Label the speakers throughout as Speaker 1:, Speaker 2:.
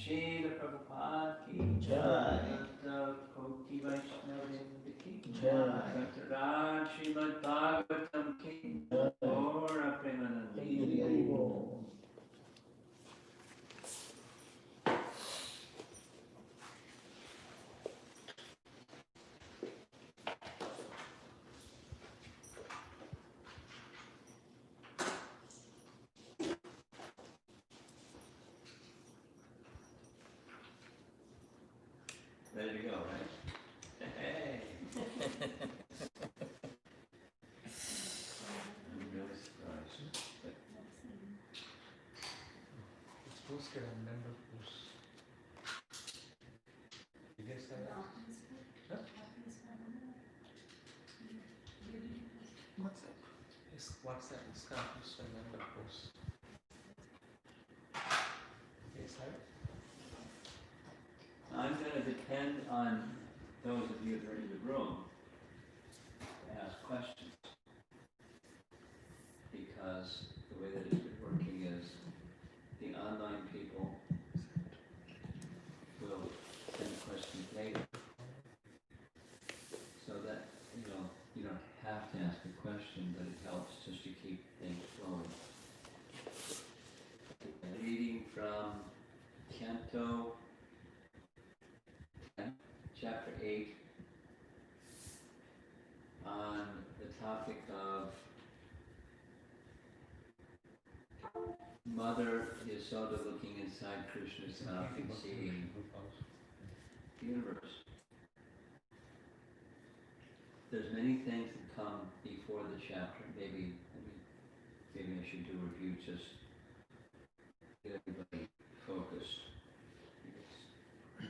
Speaker 1: Srila Prabhupada ki jai, Koti Vaishnava ki jai, Raj Srimad Bhagavatam ki Gaura Premanandi. There you go, right? Hey! I'm really surprised.
Speaker 2: It's posted on member post. You guys have that? Huh? WhatsApp. It's WhatsApp. It's posted on member post. Yes, have it?
Speaker 1: I'm going to depend on those of you that are in the room to ask questions, because the way that it's been working is the online people will send questions later, so that you don't have to ask a question, but it helps just to keep things flowing. Reading from Canto 10, Chapter 8, on the topic of Mother Yasoda looking inside Krishna's mouth and seeing the universe. There's many things that come before the chapter. Maybe I should do a review, just get everybody focused. It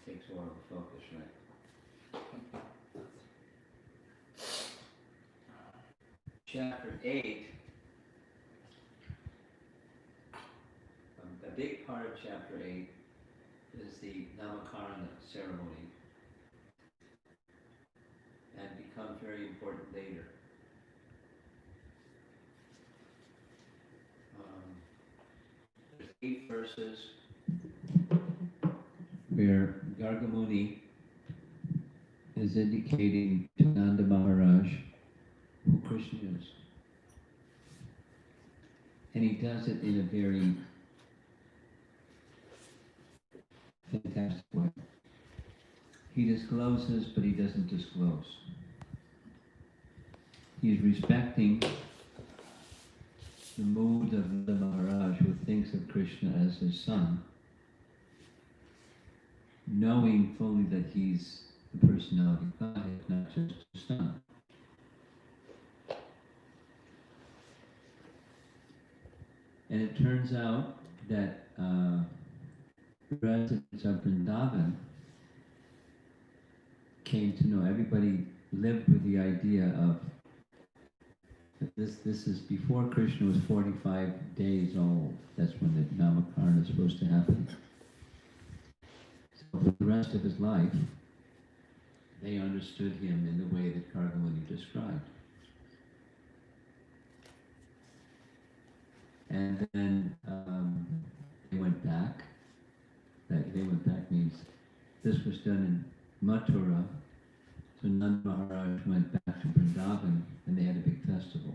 Speaker 1: takes a while to focus, right? Chapter 8, a big part of chapter 8 is the Namakarana ceremony, and becomes very important later. There's 8 verses where Gargamuni is indicating to Nanda Maharaj who Krishna is. And he does it in a very fantastic way. He discloses, but he doesn't disclose. He is respecting the mood of Nanda Maharaj, who thinks of Krishna as his son, knowing fully that he's the personality of Godhead, not just his son. And it turns out that residents of Vrindavan came to know, everybody lived with the idea of This is before Krishna was 45 days old. That's when the Namakarna is supposed to happen. So for the rest of his life, they understood him in the way that Kargamuni described. And then they went back. They went back means this was done in Mathura. So Nand Maharaj went back to Vrindavan and they had a big festival.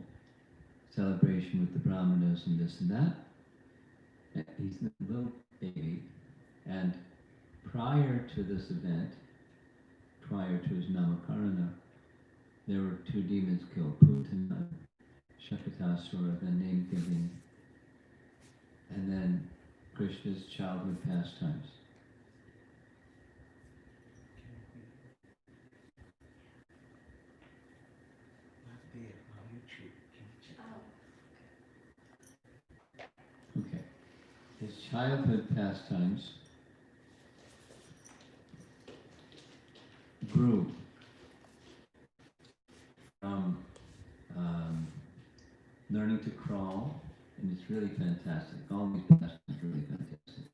Speaker 1: Celebration with the Brahmanas and this and that. And he's a little baby. And prior to this event, prior to his Namakarana, there were two demons killed, Putana, Shakatasura, the name giving, and then Krishna's childhood pastimes. Okay. His childhood pastimes grew from learning to crawl, and it's really fantastic. All these pastimes are really fantastic.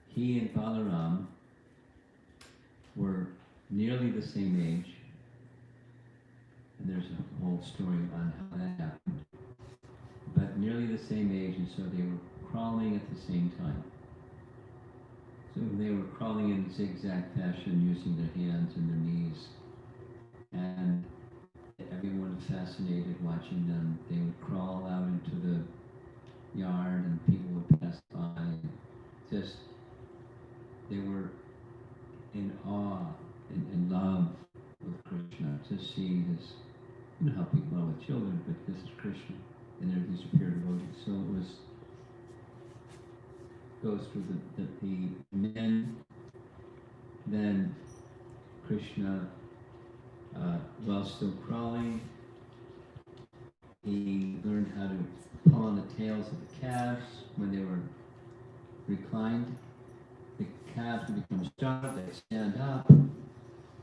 Speaker 1: He and Balaram were nearly the same age, and there's a whole story on how that happened. But nearly the same age, and so they were crawling at the same time. So they were crawling in zigzag fashion, using their hands and their knees, and everyone was fascinated watching them. They would crawl out into the yard, and people would pass by. Just, they were in awe and in love with Krishna. To see this, you know how people are with children, but this is Krishna, and they're these pure devotees. So it goes through the men. Then Krishna, while still crawling, he learned how to pull on the tails of the calves when they were reclined. The calves would become starved, they'd stand up,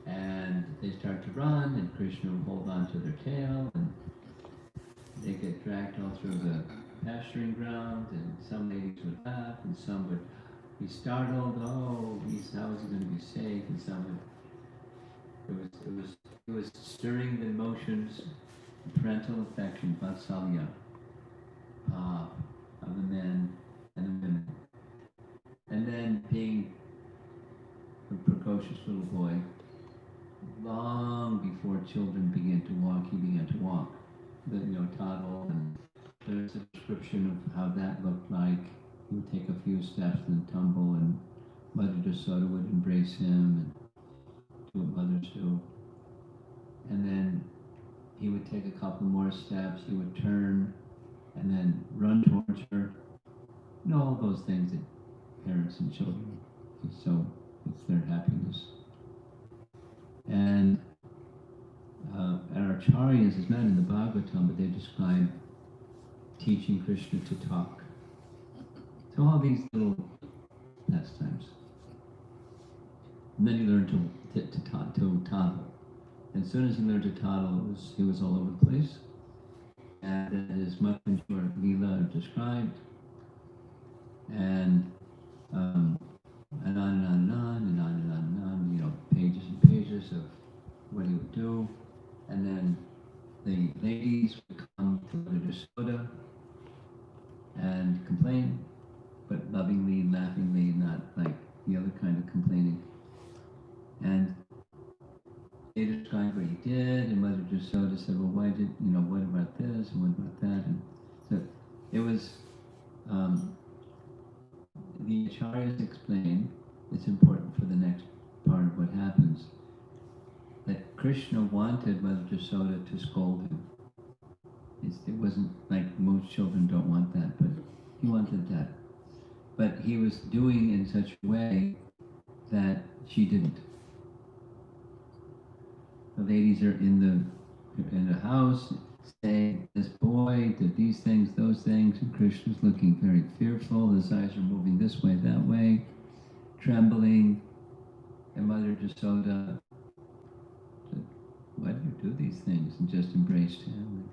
Speaker 1: and they start to run, and Krishna would hold on to their tail, and they get dragged all through the pasturing ground, and some ladies would laugh, and some would be startled, oh, how is he going to be safe, and some would, it was stirring the emotions, parental affection, vatsalya, of the men and the women. And then being a precocious little boy, long before children began to walk, he began to walk. Toddle, and there's a description of how that looked like. He would take a few steps and tumble, and Mother Yasoda would embrace him and do what mothers do. And then he would take a couple more steps, he would turn, and then run towards her. All those things that parents and children, so it's their happiness. And our acharyas is not in the Bhagavatam, but they describe teaching Krishna to talk. So all these little pastimes. And then he learned to toddle. And as soon as he learned to toddle, he was all over the place. And that is much more Leela described. And on and on and on and on and on and on, pages and pages of what he would do. And then the ladies would come to Mother Yasoda and complain, but lovingly, laughingly, not like the other kind of complaining. And they described what he did, and Mother Yasoda said, well, what about this, and what about that? And so it was, the acharyas explain, it's important for the next part of what happens, that Krishna wanted Mother Yasoda to scold him. It wasn't like most children don't want that, but he wanted that. But he was doing in such a way that she didn't. The ladies are in the house saying, this boy did these things, those things, and Krishna's looking very fearful, his eyes are moving this way, that way, trembling, and Mother Yasoda said, why do you do these things? And just embraced him.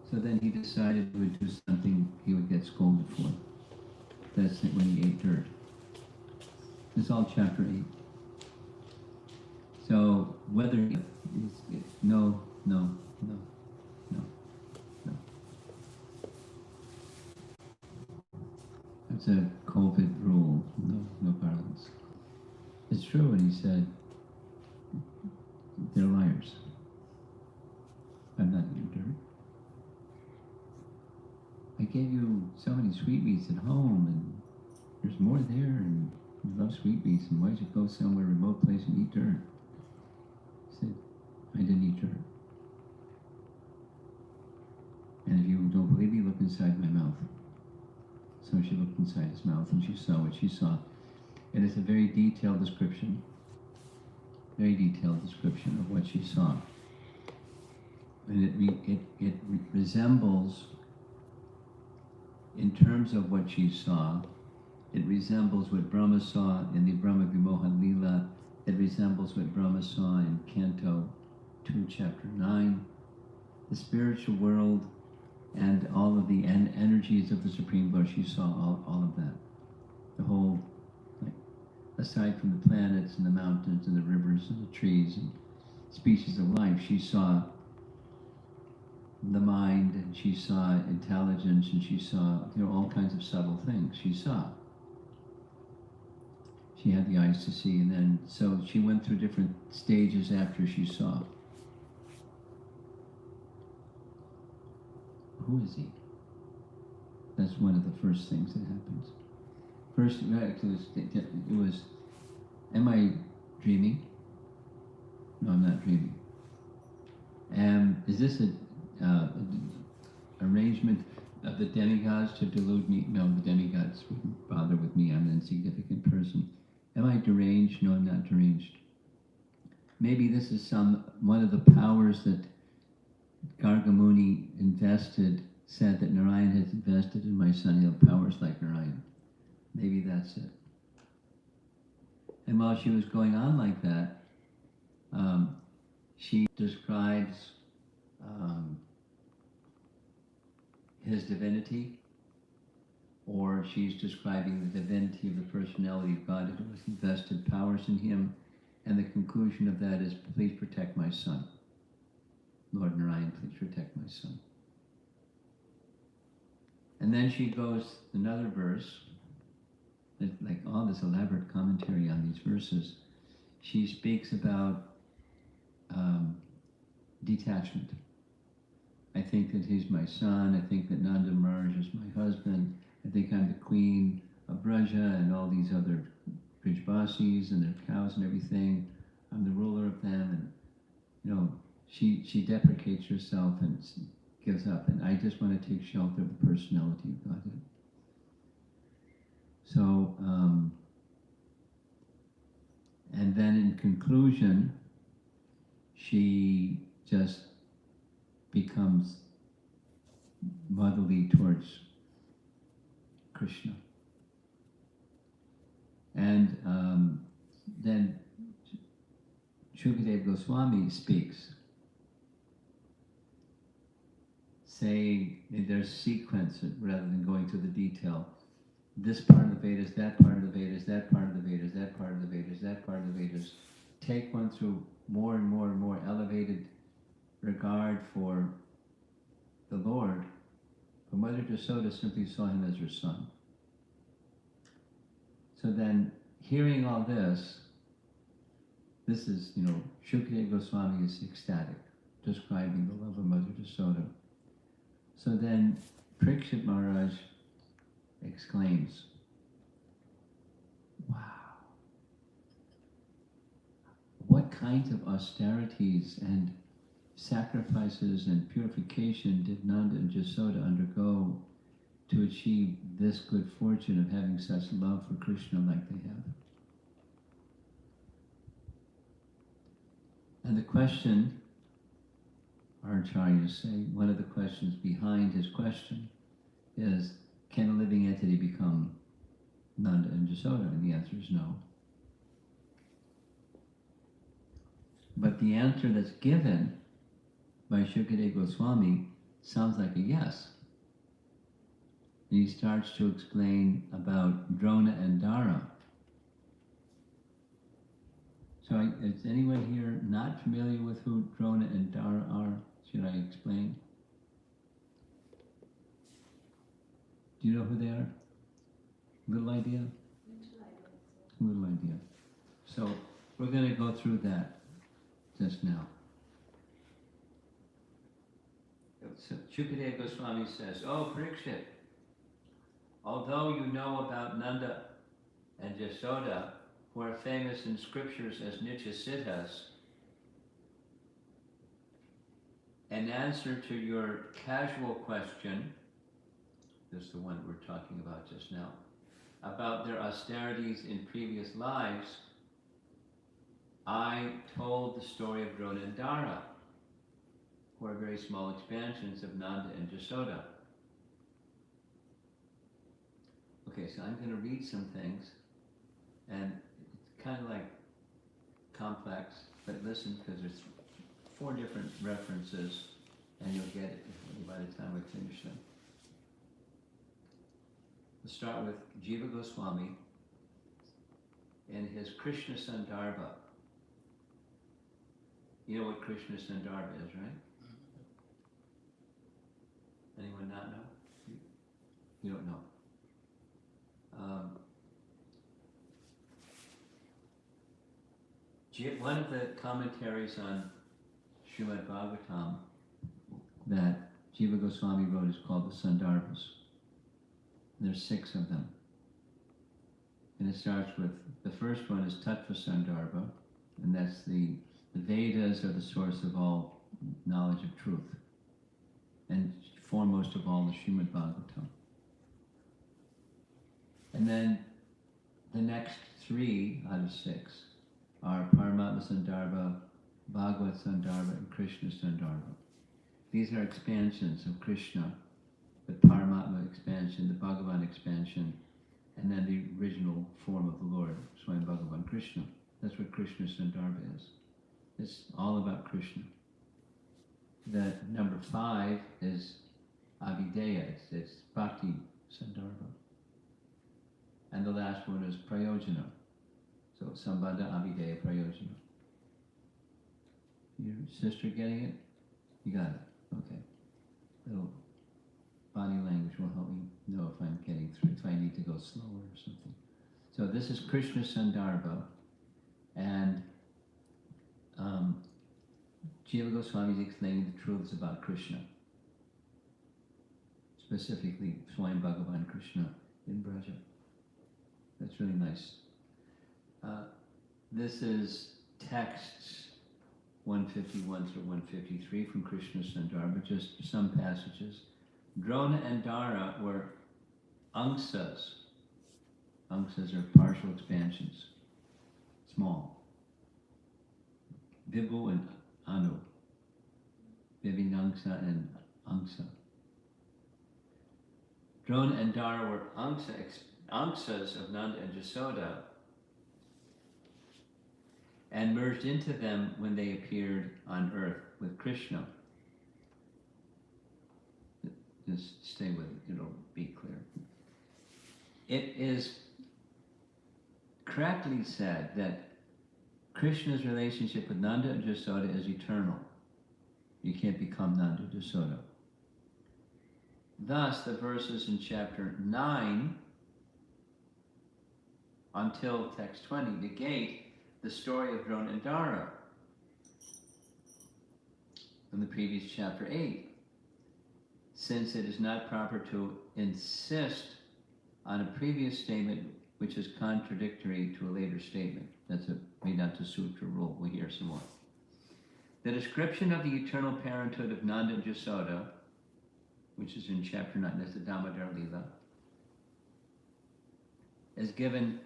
Speaker 1: So then he decided he would do something he would get scolded for. That's when he ate dirt. This is all chapter 8. So whether no, no, no, no, no. It's a COVID rule. No violence. It's true when he said they're liars. I'm not eating dirt. I gave you so many sweetmeats at home, and there's more there, and you love sweetmeats, and why'd you go somewhere remote place and eat dirt? He said, I didn't eat dirt. And if you don't believe me, look inside my mouth. So she looked inside his mouth, and she saw what she saw. And it's a very detailed description of what she saw. And it resembles, in terms of what she saw, it resembles what Brahma saw in the Brahma Vimohan Lila. It resembles what Brahma saw in Canto 2, Chapter 9. The spiritual world and all of the energies of the Supreme Lord, she saw all of that. The whole, like, aside from the planets and the mountains and the rivers and the trees and species of life, she saw the mind, and she saw intelligence, and she saw, all kinds of subtle things she saw. She had the eyes to see, and then, so she went through different stages after she saw. Who is he? That's one of the first things that happens. First, it was, am I dreaming? No, I'm not dreaming. Is this a arrangement of the demigods to delude me? No, the demigods wouldn't bother with me. I'm an insignificant person. Am I deranged? No, I'm not deranged. Maybe this is one of the powers that Gargamuni said that Narayan has invested in my son. He'll have powers like Narayan. Maybe that's it. And while she was going on like that, she describes his divinity, or she's describing the divinity of the personality of God who has invested powers in him, and the conclusion of that is, please protect my son. Lord Narayan, please protect my son. And then she goes, another verse, like all this elaborate commentary on these verses, she speaks about detachment. I think that he's my son. I think that Nanda Maharaj is my husband. I think I'm the queen of Braja and all these other Brijbasis and their cows and everything. I'm the ruler of them. And, she deprecates herself and gives up. And I just want to take shelter of the personality of Godhead. So, and then in conclusion, she just becomes motherly towards Krishna. And then Shukadeva Goswami speaks, saying there's sequence rather than going to the detail. This part of the Vedas, that part of the Vedas, that part of the Vedas, that part of the Vedas, that part of the Vedas. Take one through more and more and more elevated regard for the Lord. But Mother Jasoda simply saw him as her son. So then, hearing all this is, Shukadeva Goswami is ecstatic, describing the love of Mother Jasoda. So then, Parikshit Maharaj exclaims, wow, what kinds of austerities and sacrifices and purification did Nanda and Jasoda undergo to achieve this good fortune of having such love for Krishna like they have? And the question, our acharyas say, one of the questions behind his question is, can a living entity become Nanda and Jasoda? And the answer is no. But the answer that's given by Shukadeva Goswami sounds like a yes. And he starts to explain about Drona and Dara. So is anyone here not familiar with who Drona and Dara are? Should I explain? Do you know who they are? Little idea? Little idea. So we're going to go through that just now. So Shukadeva Goswami says, "Oh, Parikshit, although you know about Nanda and Yasoda, who are famous in scriptures as Nitya Siddhas, in answer to your casual question," this is the one we're talking about just now, "about their austerities in previous lives, I told the story of Drona and Dara, who are very small expansions of Nanda and Yasoda." Okay, so I'm going to read some things, and it's kind of like complex, but listen, because there's 4 different references, and you'll get it by the time we finish them. We'll start with Jiva Goswami and his Krishna Sandarbha. You know what Krishna Sandarbha is, right? Anyone not know? You don't know. One of the commentaries on Srimad Bhagavatam that Jiva Goswami wrote is called the Sandarbhas. There's 6 of them. And it starts with, the first one is Tattva Sandarbha, and that's the Vedas are the source of all knowledge of truth, and foremost of all the Srimad Bhagavatam. And then the next 3 out of 6 are Paramatma Sandarbha, Bhagavad Sandarbha, and Krishna Sandarbha. These are expansions of Krishna, the Paramatma expansion, the Bhagavan expansion, and then the original form of the Lord, Swayam Bhagavan Krishna. That's what Krishna Sandarbha is. It's all about Krishna. The number 5 is Avideya, it's Bhakti Sandarbha. And the last one is Prayojana. So Sambandha Avideya Prayojana. Your sister getting it? You got it. Okay. Little body language will help me know if I'm getting through, if I need to go slower or something. So this is Krishna Sandarbha, and Jiva Goswami is explaining the truths about Krishna, specifically Swayam Bhagavan Krishna in Braja. That's really nice. This is texts 151 through 153 from Krishna Sandarbha, just some passages. Drona and Dara were angsas. Angsas are partial expansions, small. Vibhu and Anu. Vibhinangsa and Angsa. Drona and Dara were angsas of Nanda and Yasoda, and merged into them when they appeared on earth with Krishna. Just stay with it, it'll be clear. It is correctly said that Krishna's relationship with Nanda and Yasoda is eternal. You can't become Nanda and Yasoda. Thus, the verses in chapter 9 until text 20 negate the story of Drona and Dara from the previous chapter 8, since it is not proper to insist on a previous statement which is contradictory to a later statement. That's a Vedanta Sutra rule. We'll hear some more. The description of the eternal parenthood of Nanda and Yasoda, which is in chapter 9, that's the Damodar Lila, is given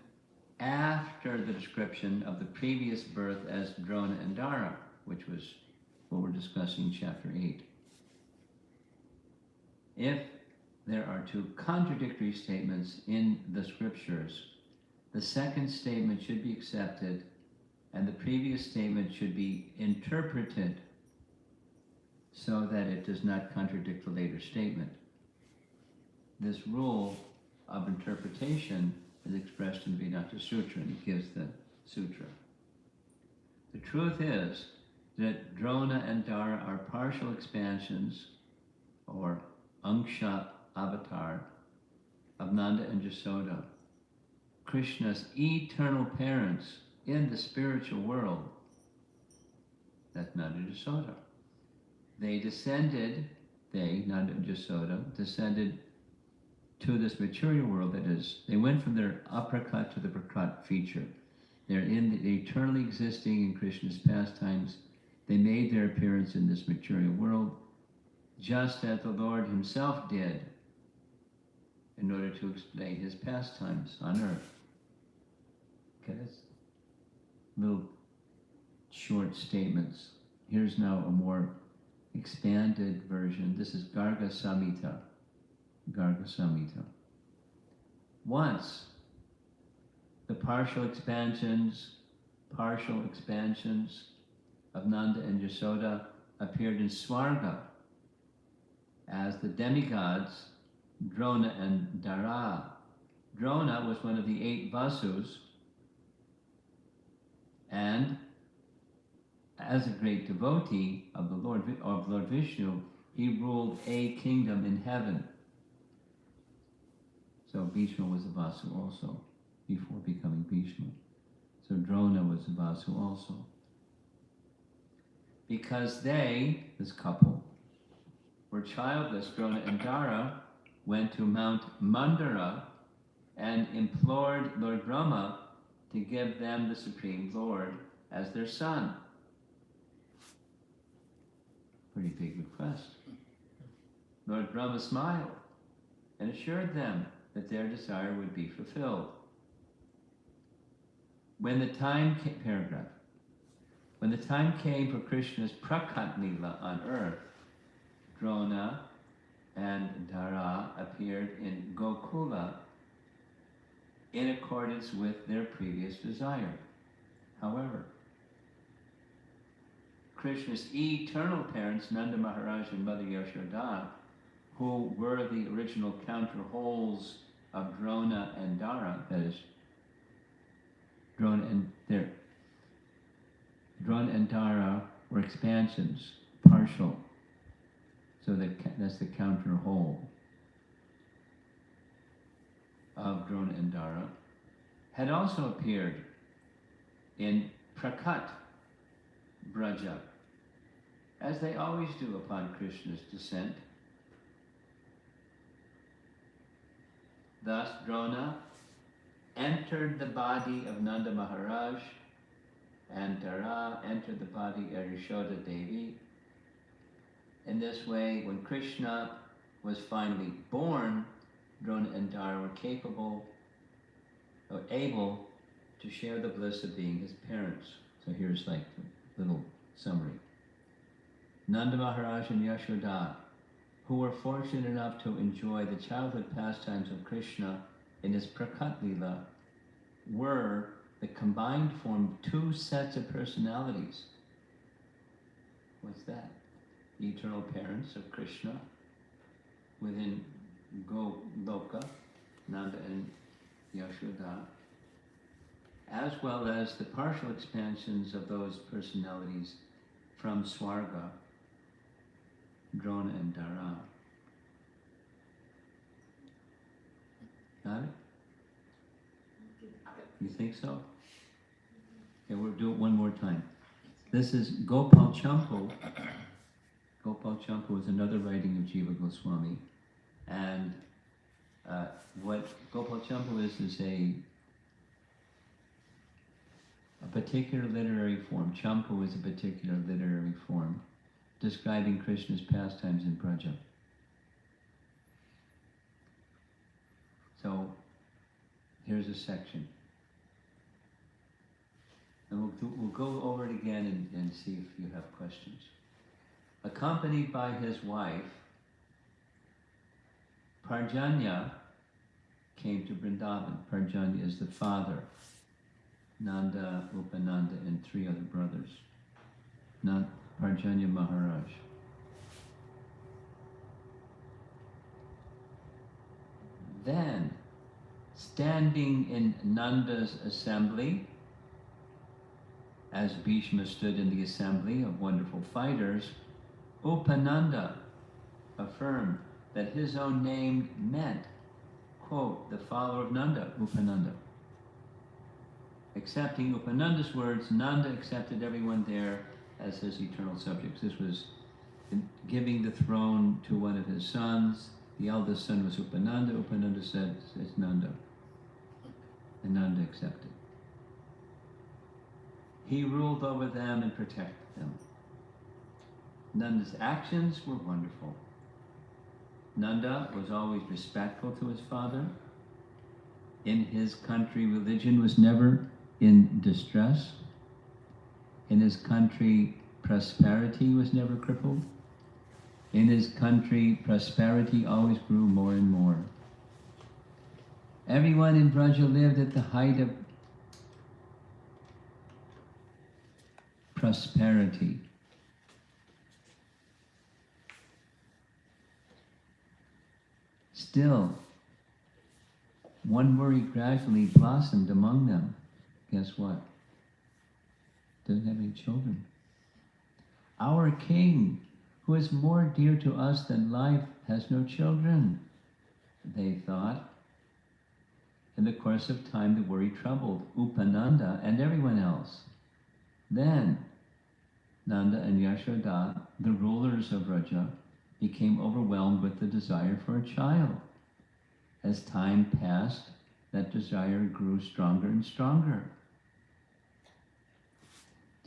Speaker 1: after the description of the previous birth as Drona and Dara, which was what we're discussing in chapter 8. If there are 2 contradictory statements in the scriptures, the second statement should be accepted and the previous statement should be interpreted so that it does not contradict the later statement. This rule of interpretation is expressed in Vedanta Sutra, and he gives the sutra. The truth is that Drona and Dara are partial expansions, or Angsha avatar, of Nanda and Jasoda, Krishna's eternal parents in the spiritual world. That's Nanda and Jasoda. Nanda and Jasoda, descended to this material world. That is, they went from their uppercut to the prakrat feature. They're eternally existing in Krishna's pastimes. They made their appearance in this material world, just as the Lord himself did, in order to explain his pastimes on earth. Okay, that's little short statements. Here's now a more expanded version. This is Garga Samhita. Garga Samhita. Once the partial expansions of Nanda and Yasoda appeared in Swarga as the demigods Drona and Dara. Drona was one of the 8 Vasus, and as a great devotee of the Lord Vishnu, he ruled a kingdom in heaven. So Bhishma was a Vasu also, before becoming Bhishma. So Drona was a Vasu also. Because they, this couple, were childless, Drona and Dara went to Mount Mandara and implored Lord Brahma to give them the Supreme Lord as their son. Pretty big request. Lord Brahma smiled and assured them that their desire would be fulfilled. When the time came for Krishna's Prakat Lila on earth, Drona and Dara appeared in Gokula in accordance with their previous desire. However, Krishna's eternal parents, Nanda Maharaj and Mother Yashoda, who were the original counterholes of Drona and Dara, that is, Drona and Dara were expansions, partial. So that's the counterhole of Drona and Dara, had also appeared in Prakat Braja, as they always do upon Krishna's descent. Thus, Drona entered the body of Nanda Maharaj, and Dara entered the body of Yashoda Devi. In this way, when Krishna was finally born, Drona and Dara were able to share the bliss of being his parents. So here's like a little summary. Nanda Maharaj and Yashoda, who were fortunate enough to enjoy the childhood pastimes of Krishna in his Prakat Lila, were the combined form of 2 sets of personalities. What's that? The eternal parents of Krishna within Goloka, Nanda and Yashoda, as well as the partial expansions of those personalities from Swarga, Drona and Dara. Got it? You think so? Okay, we'll do it one more time. This is Gopal Champu. Gopal Champu is another writing of Jiva Goswami. And what Gopal Champu is a particular literary form. Champu is a particular literary form describing Krishna's pastimes in Braja. So here's a section. And we'll go over it again and see if you have questions. Accompanied by his wife, Parjanya came to Vrindavan. Parjanya is the father. Nanda, Upananda, and 3 other brothers. Parjanya Maharaj. Then, standing in Nanda's assembly, as Bhishma stood in the assembly of wonderful fighters, Upananda affirmed that his own name meant, quote, the follower of Nanda, Upananda. Accepting Upananda's words, Nanda accepted everyone there as his eternal subjects. This was giving the throne to one of his sons. The eldest son was Upananda. Upananda said, it's Nanda. And Nanda accepted. He ruled over them and protected them. Nanda's actions were wonderful. Nanda was always respectful to his father. In his country, religion was never in distress. In his country, prosperity was never crippled. In his country, prosperity always grew more and more. Everyone in Braja lived at the height of prosperity. Still, one worry gradually blossomed among them. Guess what? Doesn't have any children. Our king, who is more dear to us than life, has no children, they thought. In the course of time, the worry troubled Upananda and everyone else. Then, Nanda and Yashoda, the rulers of Vraja, became overwhelmed with the desire for a child. As time passed, that desire grew stronger and stronger.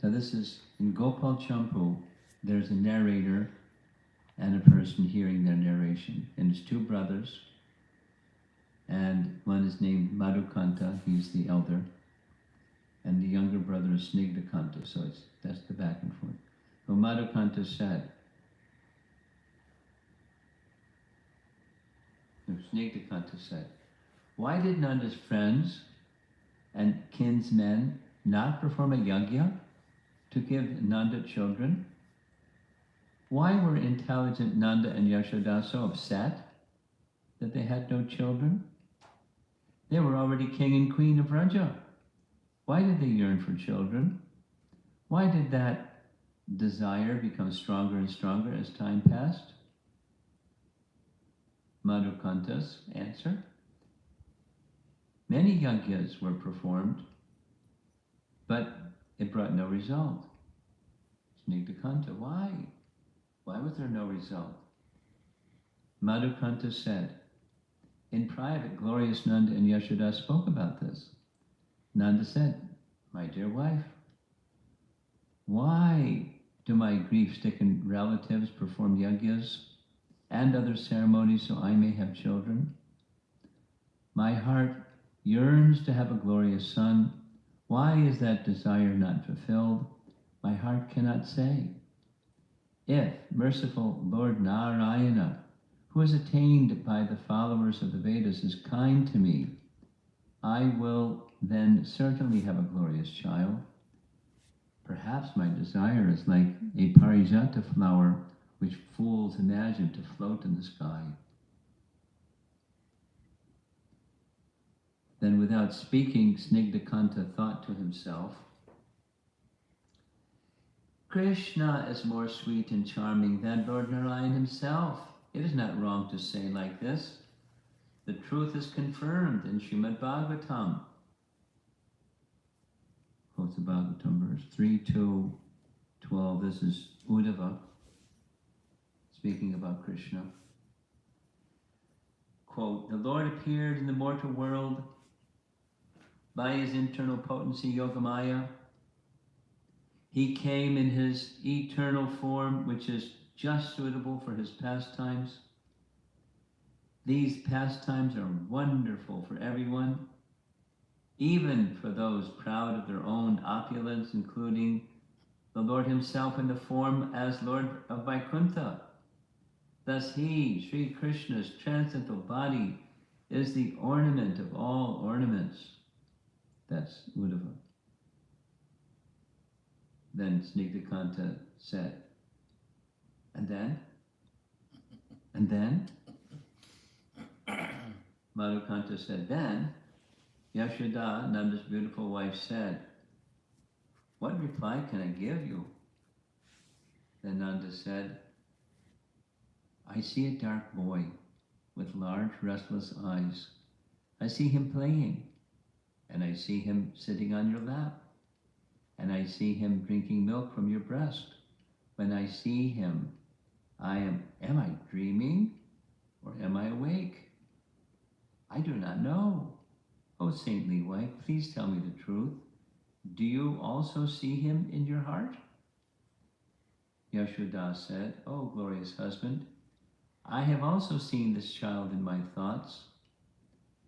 Speaker 1: So this is, in Gopal Champu, there's a narrator and a person hearing their narration. And it's two brothers, and one is named Madhukanta, he's the elder, and the younger brother is Snigdhakanta, so that's the back and forth. So Madhukanta said, Snigdhakanta said, why did Nanda's friends and kinsmen not perform a yajna to give Nanda children? Why were intelligent Nanda and Yashoda so upset that they had no children? They were already king and queen of Vraja. Why did they yearn for children? Why did that desire become stronger and stronger as time passed? Madhukanta's answer: many yajnas were performed, but it brought no result. Snigdhakanta, why? Why was there no result? Madhukanta said, in private, glorious Nanda and Yashoda spoke about this. Nanda said, my dear wife, why do my grief-stricken relatives perform yajnas and other ceremonies so I may have children? My heart yearns to have a glorious son. Why is that desire not fulfilled? My heart cannot say. If merciful Lord Narayana, who is attained by the followers of the Vedas, is kind to me, I will then certainly have a glorious child. Perhaps my desire is like a parijata flower which fools imagine to float in the sky. Then without speaking, Snigdhakanta thought to himself, Krishna is more sweet and charming than Lord Narayan himself. It is not wrong to say like this. The truth is confirmed in Srimad Bhagavatam. Quotes the Bhagavatam verse 3:2-12. This is Uddhava speaking about Krishna. Quote, the Lord appeared in the mortal world by his internal potency, Yogamaya. He came in his eternal form, which is just suitable for his pastimes. These pastimes are wonderful for everyone, even for those proud of their own opulence, including the Lord himself in the form as Lord of Vaikuntha. Thus he, Sri Krishna's transcendental body, is the ornament of all ornaments. That's Uddhava. Then Snigdhakanta said, and then? Madhukanta said, then Yashoda, Nanda's beautiful wife, said, what reply can I give you? Then Nanda said, I see a dark boy with large restless eyes. I see him playing, and I see him sitting on your lap, and I see him drinking milk from your breast. When I see him, am I dreaming or am I awake? I do not know. O saintly wife, please tell me the truth. Do you also see him in your heart? Yashoda said, O glorious husband, I have also seen this child in my thoughts,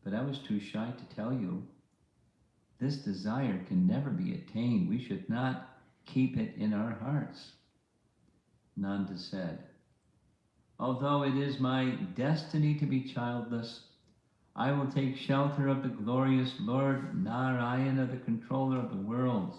Speaker 1: but I was too shy to tell you. This desire can never be attained. We should not keep it in our hearts. Nanda said, although it is my destiny to be childless, I will take shelter of the glorious Lord Narayana, the controller of the worlds.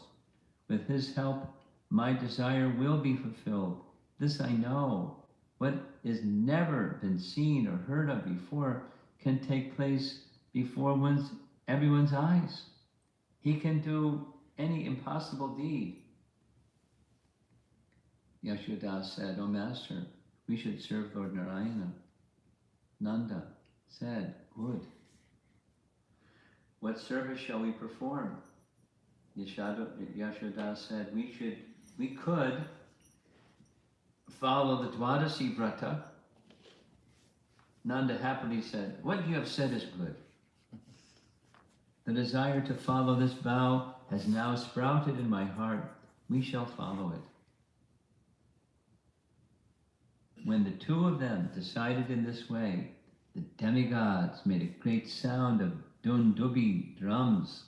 Speaker 1: With his help, my desire will be fulfilled. This I know. What is never been seen or heard of before can take place before everyone's eyes. He can do any impossible deed. Yashoda said, O Master, we should serve Lord Narayana. Nanda said, good. What service shall we perform? Yashoda said, we could follow the Dwadasi Vrata. Nanda happily said, what you have said is good. The desire to follow this vow has now sprouted in my heart. We shall follow it. When the two of them decided in this way, the demigods made a great sound of dundubi drums,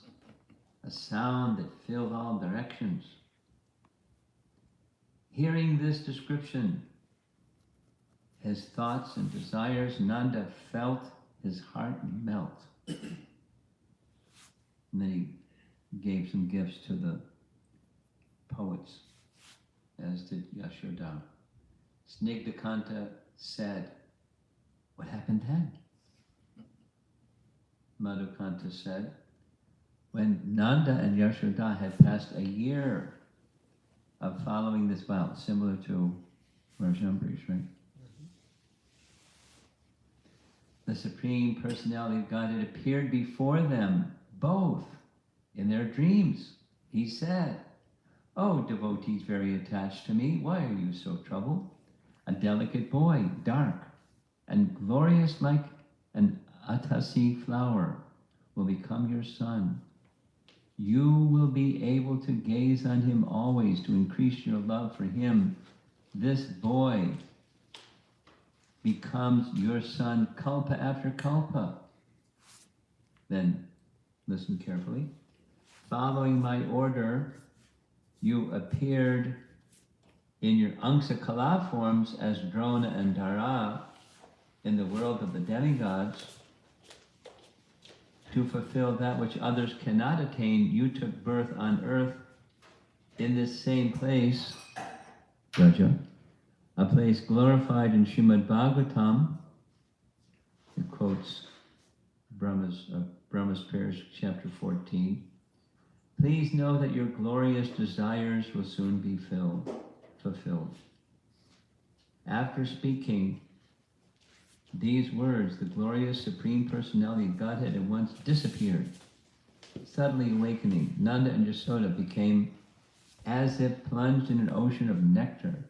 Speaker 1: a sound that filled all directions. Hearing this description, his thoughts and desires, Nanda felt his heart melt. And then he gave some gifts to the poets, as did Yashoda. Snigdhakanta said, what happened then? Madhukanta said, when Nanda and Yashoda had passed a year of following this vow, similar to Rajambrish, right? The Supreme Personality of Godhead appeared before them, both, in their dreams. He said, O devotees very attached to me, why are you so troubled? A delicate boy, dark, and glorious like an atasi flower, will become your son. You will be able to gaze on him always to increase your love for him. This boy becomes your son kalpa after kalpa. Then, listen carefully. Following my order, you appeared in your Angsa Kala forms as Drona and Dara in the world of the demigods. To fulfill that which others cannot attain, you took birth on earth in this same place, Raja, a place glorified in Srimad Bhagavatam. It quotes Brahma's Prayers, chapter 14. Please know that your glorious desires will soon be fulfilled. After speaking these words, the glorious Supreme Personality of Godhead at once disappeared. Suddenly awakening, Nanda and Yasoda became as if plunged in an ocean of nectar,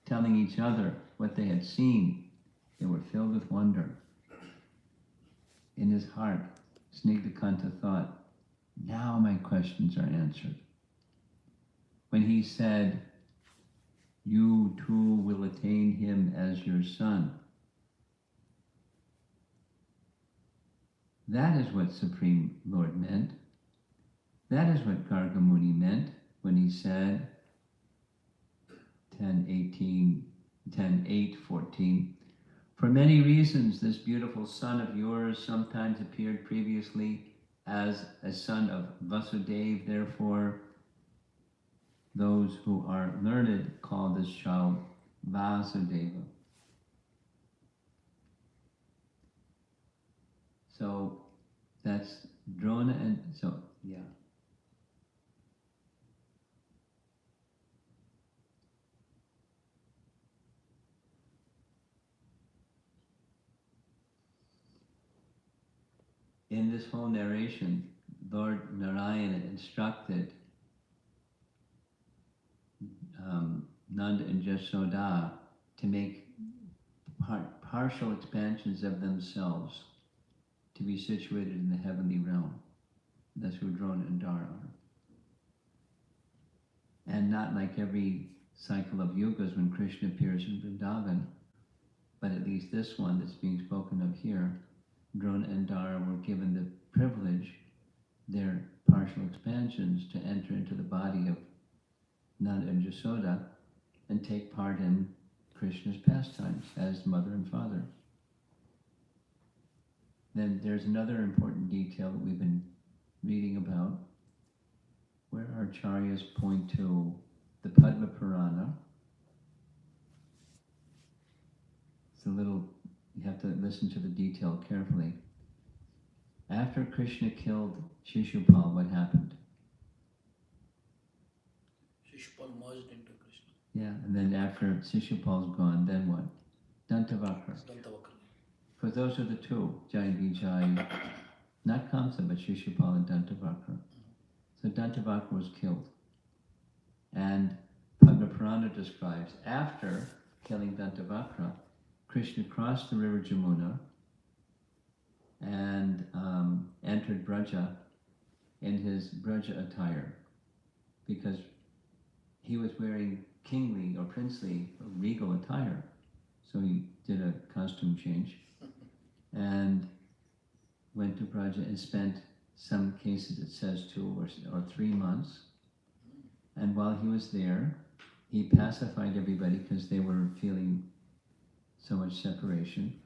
Speaker 1: telling each other what they had seen. They were filled with wonder. In his heart, Snigdhakanta thought, now my questions are answered. When he said, you too will attain him as your son, that is what Supreme Lord meant. That is what Gargamuni meant when he said, 10.08.14, for many reasons this beautiful son of yours sometimes appeared previously as a son of Vasudeva. Therefore, those who are learned call this child Vasudeva. So that's Drona and so yeah. In this whole narration, Lord Narayana instructed Nanda and Jashoda to make partial expansions of themselves to be situated in the heavenly realm. That's who Drona and Dara are. And not like every cycle of yugas when Krishna appears in Vrindavan, but at least this one that's being spoken of here, Drona and Dara were given the privilege, their partial expansions, to enter into the body of Nanda and Jashoda and take part in Krishna's pastimes as mother and father. Then there's another important detail that we've been reading about, where our acharyas point to the Padma Purana. It's a little, you have to listen to the detail carefully. After Krishna killed Shishupal, what happened?
Speaker 3: Shishupal merged into Krishna.
Speaker 1: Yeah, and then after Shishupal's gone, then what? Dantavakra.
Speaker 3: Dantavakra.
Speaker 1: Because those are the two, Jai Vijay, not Kamsa, but Shishupal and Dantavakra. So Dantavakra was killed. And Padma Purana describes, after killing Dantavakra, Krishna crossed the river Jamuna and entered Braja in his Braja attire, because he was wearing kingly or princely or regal attire. So he did a costume change and went to Braja and spent, some cases it says 2 or 3 months. And while he was there, he pacified everybody because they were feeling so much separation.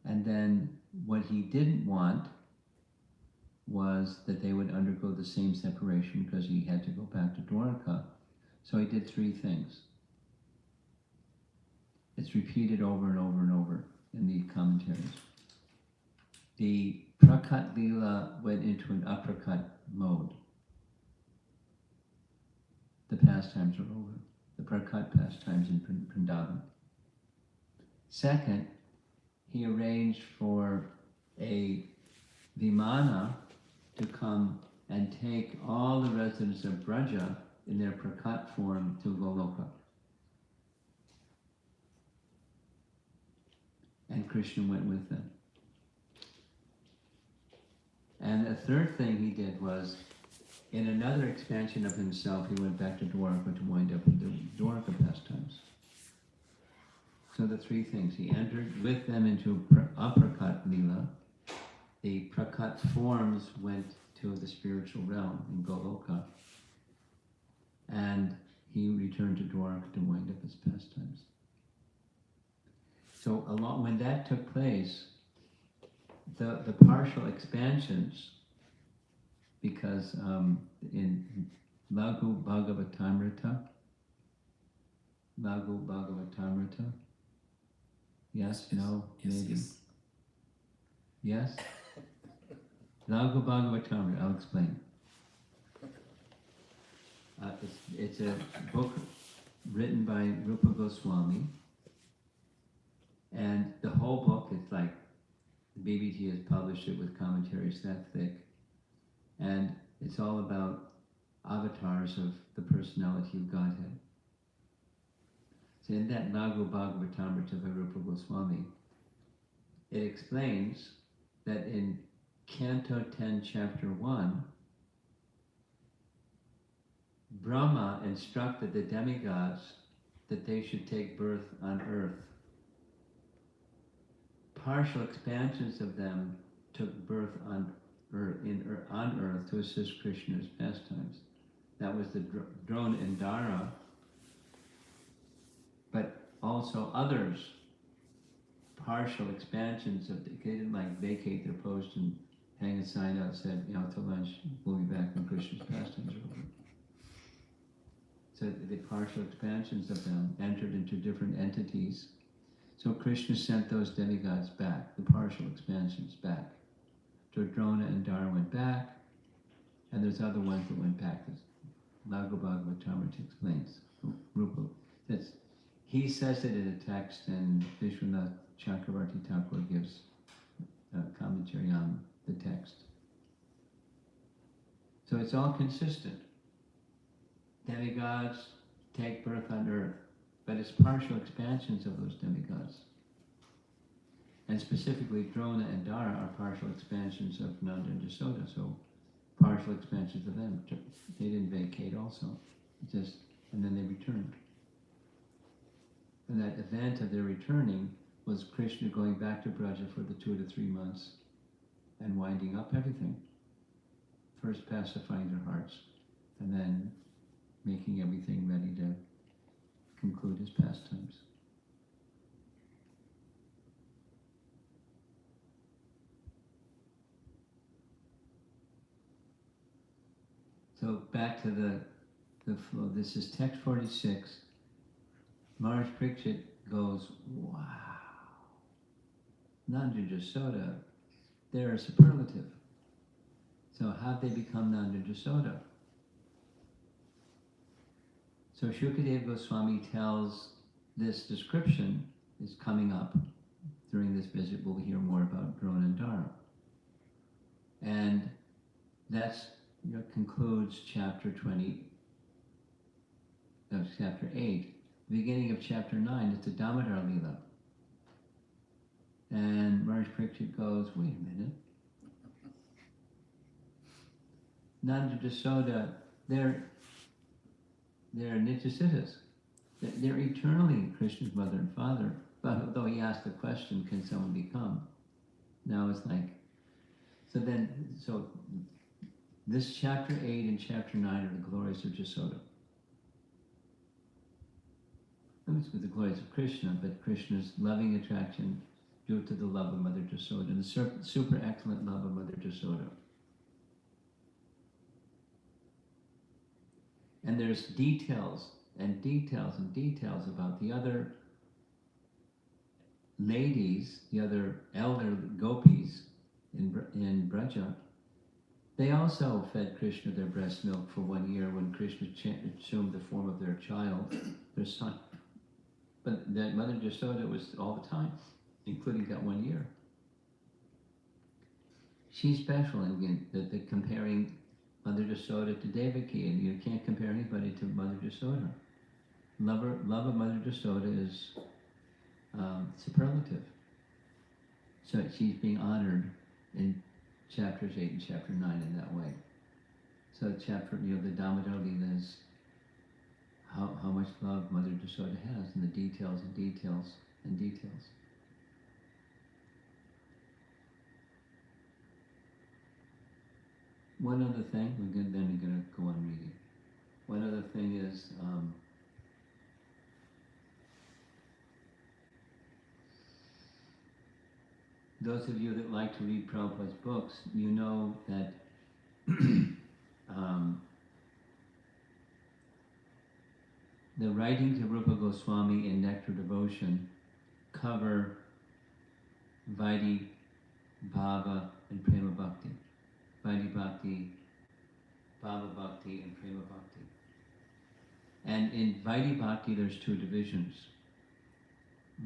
Speaker 1: And then what he didn't want was that they would undergo the same separation, because he had to go back to Dwarka. So he did 3 things. It's repeated over and over and over in the commentaries. The Prakat Lila went into an uppercut mode. The pastimes are over. The Prakat pastimes in Vrindavan. Second, he arranged for a Vimana to come and take all the residents of Braja in their Prakat form to Goloka. And Krishna went with them. And a third thing he did was, in another expansion of himself, he went back to Dwarka to wind up with the Dwarka pastimes. So the 3 things, he entered with them into Aprakat Lila. The Prakat forms went to the spiritual realm in Goloka. And he returned to Dwarka to wind up his pastimes. So when that took place, the partial expansions, because in Laghu Bhagavatamrita, yes, no, maybe. Yes? Laghu Bhagavatamrita, I'll explain. It's a book written by Rupa Goswami, and the whole book, it's like, the BBT has published it with commentaries that thick, and it's all about avatars of the personality of Godhead. So in that Laghu Bhagavatamrita by Rupa Goswami, it explains that in Canto 10, Chapter 1, Brahma instructed the demigods that they should take birth on earth. Partial expansions of them took birth on earth to assist Krishna's pastimes. That was the Drona and Dara, but also others, partial expansions of, they didn't like vacate their post and hang a sign out that said, till lunch, we'll be back when Krishna's pastimes are over. So the partial expansions of them entered into different entities. So Krishna sent those demigods back, the partial expansions back. So Drona and Dara went back, and there's other ones that went back. Laghu Bhagavatamrita explains. Rupa. He says it in a text, and Vishwanath Chakravarti Thakur gives a commentary on the text. So it's all consistent. Demigods take birth on earth, but it's partial expansions of those demigods. And specifically, Drona and Dara are partial expansions of Nanda and Jasoda, so partial expansions of them. They didn't vacate also, and then they returned. And that event of their returning was Krishna going back to Braja for the 2 to 3 months and winding up everything. First pacifying their hearts, and then making everything ready to conclude his pastimes. So back to the flow. This is text 46. Maharaj Parikshit goes, wow. Nanda Jasoda, they're a superlative. So how'd they become Nanda Jasoda? So Shukadeva Goswami tells this description is coming up during this visit. We'll hear more about Drona and Dara. And that's concludes chapter 20, chapter 8. The beginning of chapter 9, it's a Damodar Leela. And Maharaj Parikshit goes, wait a minute. Nanda Jasoda, they're Nityasiddhas. They're eternally Krishna's mother and father. But although he asked the question, can someone become? Now it's like, so this chapter 8 and chapter 9 are the glories of Jasoda. It's with the glories of Krishna, but Krishna's loving attraction due to the love of Mother Jasoda, and the super excellent love of Mother Jasoda. And there's details and details and details about the other ladies, the other elder gopis in Braja. They also fed Krishna their breast milk for 1 year when Krishna assumed the form of their child, their son. But that Mother Jasoda was all the time, including that 1 year. She's special, and again, the comparing Mother Jasoda to Devaki, and you can't compare anybody to Mother Jasoda. Love of Mother Jasoda is superlative. So she's being honored in chapters 8 and chapter 9 in that way. So the Damodar Leela is how much love Mother Jasoda has, and the details and details and details. One other thing, then we're going to go on reading. One other thing is, those of you that like to read Prabhupada's books, you know that the writings of Rupa Goswami in Nectar Devotion cover Vaidhi, Bhava, and Prema Bhakti. Vaidhi Bhakti, Bhava Bhakti, and Prema Bhakti. And in Vaidhi Bhakti, there's 2 divisions.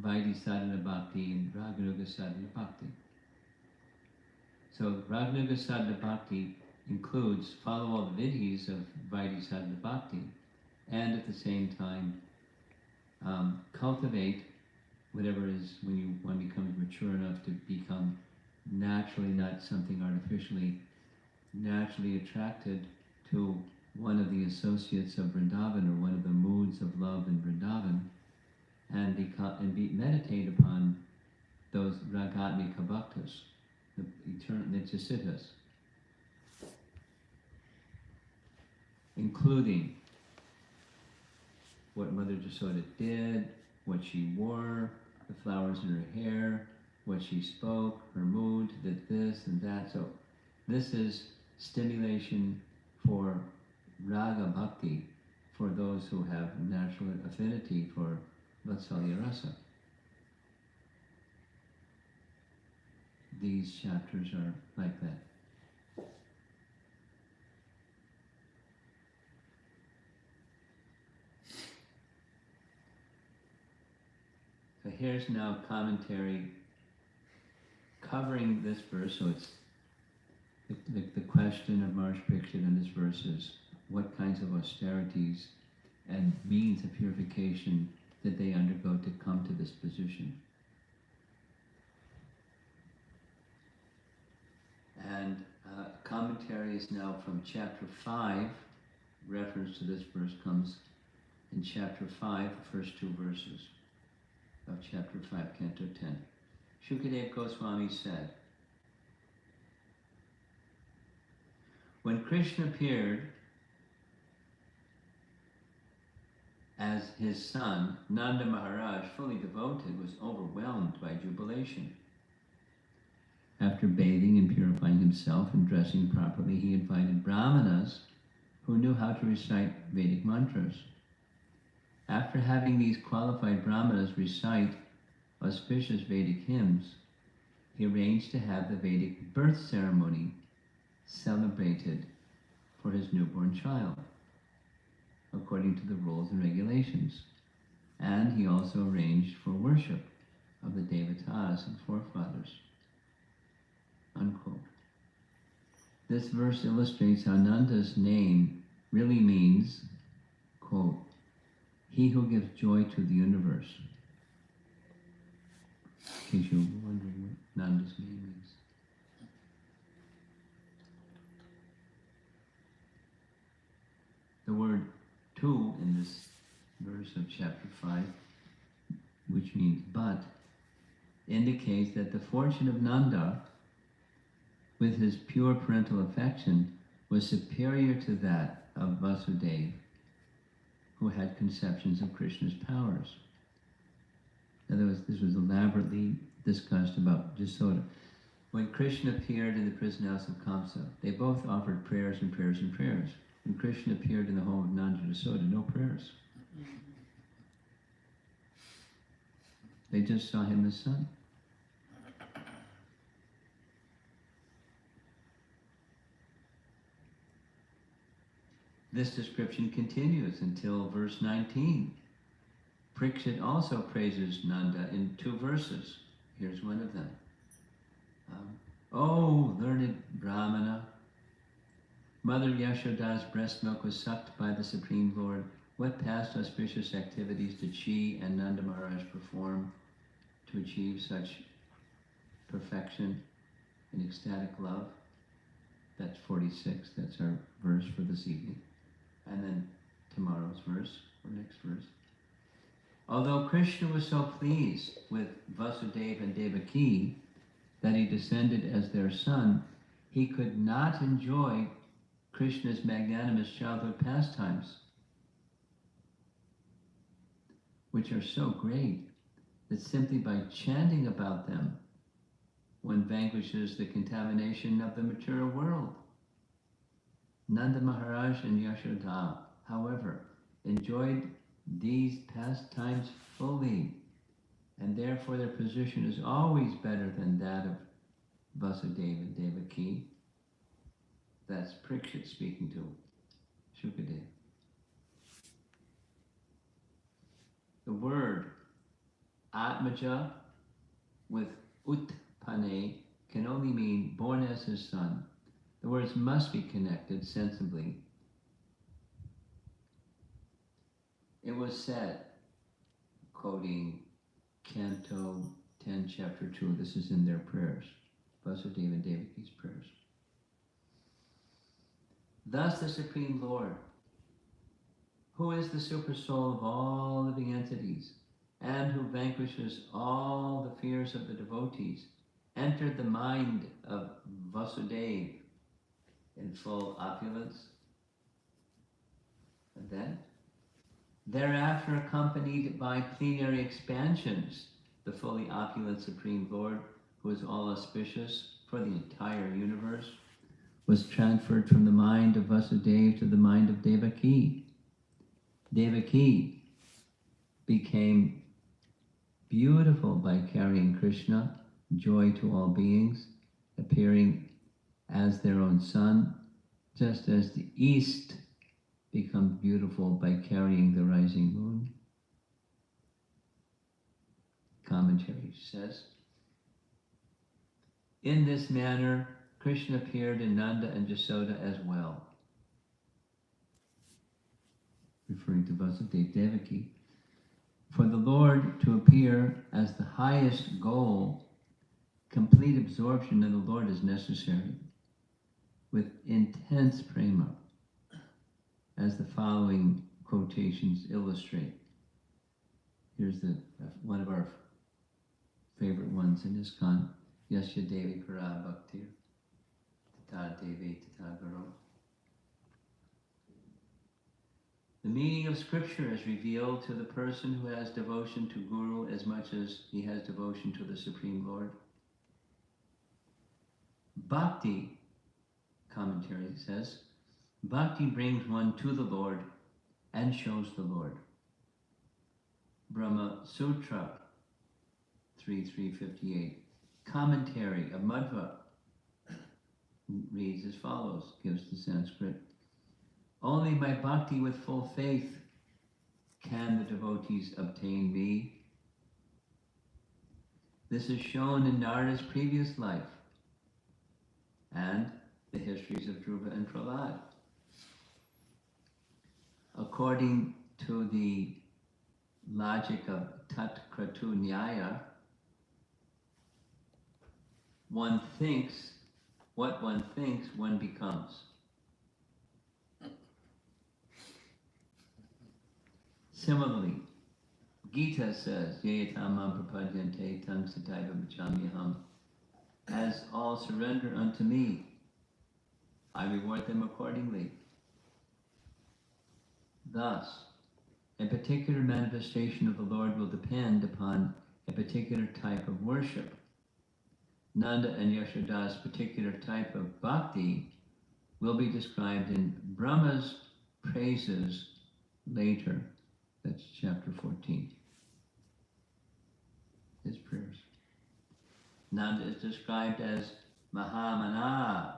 Speaker 1: Vaidhi Sadhana Bhakti and Raganuga Sadhana Bhakti. So Raganuga Sadhana Bhakti includes, follow all the vidhis of Vaidhi Sadhana Bhakti, and at the same time cultivate whatever is when one becomes mature enough to become naturally, not something artificially, naturally attracted to one of the associates of Vrindavan, or one of the moods of love in Vrindavan, and meditate upon those ragatmika bhaktas, the eternal Nityasiddhas, including what Mother Jasoda did, what she wore, the flowers in her hair, what she spoke, her mood, this and that. So this is stimulation for raga bhakti, for those who have natural affinity for Vatsalya rasa. these chapters are like that. So here's now commentary covering this verse. So it's the question of Maharaj Parikshit in this verse is what kinds of austerities and means of purification did they undergo to come to this position? And commentary is now from chapter 5. Reference to this verse comes in chapter 5, the first two verses of chapter 5, canto 10. Shukadeva Goswami said, when Krishna appeared as his son, Nanda Maharaj, fully devoted, was overwhelmed by jubilation. After bathing and purifying himself and dressing properly, he invited brahmanas who knew how to recite Vedic mantras. After having these qualified brahmanas recite auspicious Vedic hymns, he arranged to have the Vedic birth ceremony celebrated for his newborn child, according to the rules and regulations. And he also arranged for worship of the devatas and forefathers. Unquote. This verse illustrates how Nanda's name really means, quote, he who gives joy to the universe. In case you're wondering what Nanda's name means. The word tu in this verse of chapter 5, which means but, indicates that the fortune of Nanda, with his pure parental affection, was superior to that of Vasudeva, who had conceptions of Krishna's powers. In other words, this was elaborately discussed about Jasoda. When Krishna appeared in the prison house of Kamsa, they both offered prayers and prayers and prayers. When Krishna appeared in the home of Nanda and Jasoda, no prayers. They just saw him as son. This description continues until verse 19. Parikshit also praises Nanda in two verses. Here's one of them. O learned Brahmana, Mother Yashoda's breast milk was sucked by the Supreme Lord. What past auspicious activities did she and Nanda Maharaj perform to achieve such perfection in ecstatic love? That's 46. That's our verse for this evening. And then tomorrow's verse, or next verse. Although Krishna was so pleased with Vasudeva and Devaki that he descended as their son, he could not enjoy Krishna's magnanimous childhood pastimes, which are so great that simply by chanting about them, one vanquishes the contamination of the material world. Nanda Maharaj and Yashoda, however, enjoyed these pastimes fully, and therefore their position is always better than that of Vasudeva and Devaki. That's Parikshit speaking to Shukadeva. The word Atmaja with Utpane can only mean born as his son. The words must be connected sensibly. It was said, quoting Canto 10, Chapter 2, this is in their prayers, Vasudeva and Devaki's prayers. Thus the Supreme Lord, who is the super soul of all living entities, and who vanquishes all the fears of the devotees, entered the mind of Vasudeva in full opulence. And then, thereafter accompanied by plenary expansions, the fully opulent Supreme Lord, who is all auspicious for the entire universe, was transferred from the mind of Vasudeva to the mind of Devaki. Devaki became beautiful by carrying Krishna joy to all beings, appearing as their own sun, just as the east becomes beautiful by carrying the rising moon. Commentary says, in this manner, Krishna appeared in Nanda and Jasoda as well, referring to Vasudeva Devaki. For the Lord to appear as the highest goal, complete absorption in the Lord is necessary, with intense prema, as the following quotations illustrate. Here's one of our favorite ones in ISKCON. Yasya Devi Para Bhaktir, Tata Devi Tata Guru. The meaning of scripture is revealed to the person who has devotion to Guru as much as he has devotion to the Supreme Lord. Bhakti, commentary says, Bhakti brings one to the Lord and shows the Lord. Brahma Sutra 3.3.58. Commentary of Madhva reads as follows, gives the Sanskrit. Only by bhakti with full faith can the devotees obtain me. This is shown in Narada's previous life and the histories of Dhruva and Prahlad. According to the logic of Tat Kratu Nyaya, one thinks what one thinks one becomes. Similarly, Gita says, Yayatamam prapadyante tang sataiva bhajamyaham. As all surrender unto me, I reward them accordingly. Thus, a particular manifestation of the Lord will depend upon a particular type of worship. Nanda and Yashoda's particular type of bhakti will be described in Brahma's praises later. That's chapter 14. His prayers. Nanda is described as Mahamana,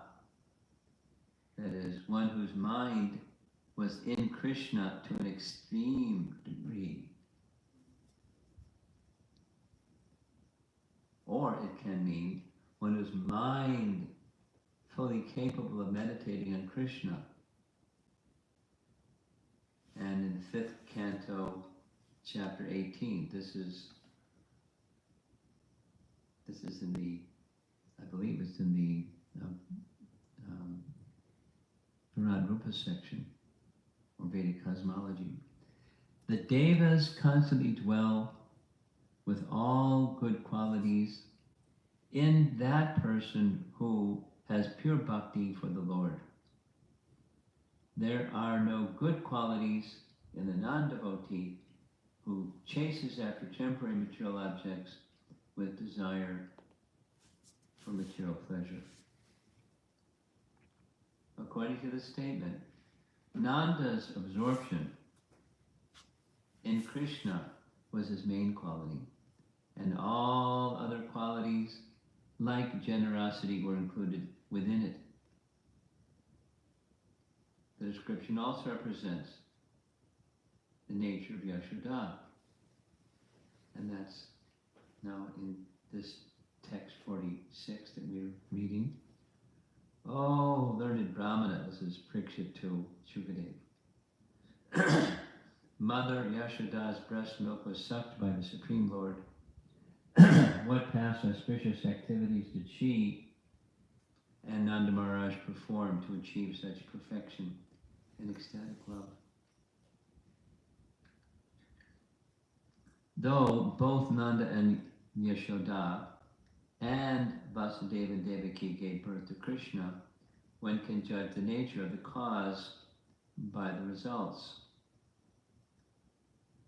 Speaker 1: that is, one whose mind was in Krishna to an extreme degree. Or it can mean one whose mind fully capable of meditating on Krishna. And in the 5th canto, chapter 18, this is in the, I believe it's in the Purana Rupa section, or Vedic cosmology. The Devas constantly dwell with all good qualities in that person who has pure bhakti for the Lord. There are no good qualities in the non-devotee who chases after temporary material objects with desire for material pleasure. According to this statement, Nanda's absorption in Krishna was his main quality, and all other qualities, like generosity, were included within it. The description also represents the nature of Yashoda, and that's now in this text 46 that we're reading. Oh, learned Brahmana, this is Parikshit to Shukadev. Mother Yashoda's breast milk was sucked by the Supreme Lord. What past auspicious activities did she and Nanda Maharaj perform to achieve such perfection and ecstatic love? Though both Nanda and Yashoda and Vasudeva and Devaki gave birth to Krishna, one can judge the nature of the cause by the results.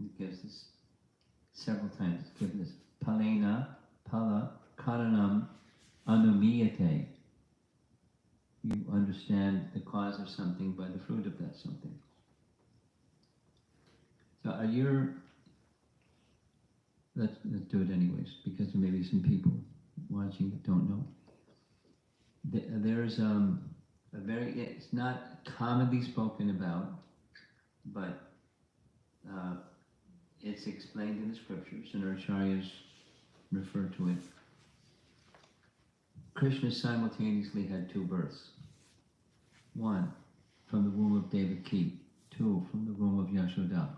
Speaker 1: It gives this several times. It's given this palena, pala, karanam, anumiyate. You understand the cause of something by the fruit of that something. So let's do it anyways, because there may be some people watching that don't know. There's it's not commonly spoken about, but it's explained in the scriptures, and our acharyas refer to it. Krishna simultaneously had two births. One, from the womb of Devaki. Two, from the womb of Yashoda.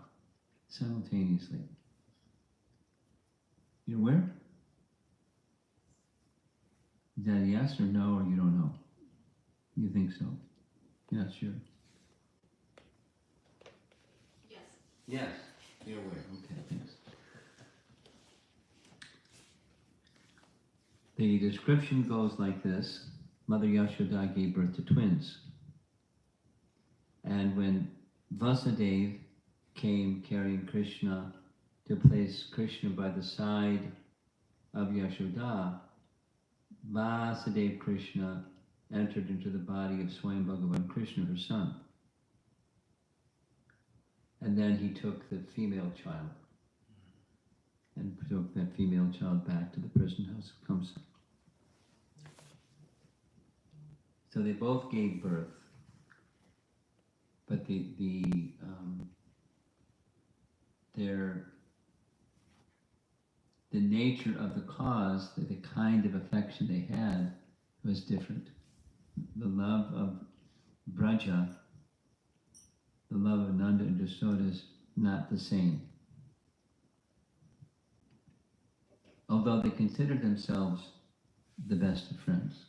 Speaker 1: Simultaneously. You aware? Is that a yes or no, or you don't know? You think so? You're not sure?
Speaker 4: Yes.
Speaker 1: Yes. You're aware. Okay, thanks. The description goes like this. Mother Yashoda gave birth to twins. And when Vasudeva came carrying Krishna to place Krishna by the side of Yashoda, Vasudeva Krishna entered into the body of Swayam Bhagavan Krishna, her son. And then he took the female child and took that female child back to the prison house of Kamsa. So they both gave birth, but the nature of the cause, the kind of affection they had, was different. The love of Braja, the love of Nanda and Yashoda is not the same. Although they considered themselves the best of friends.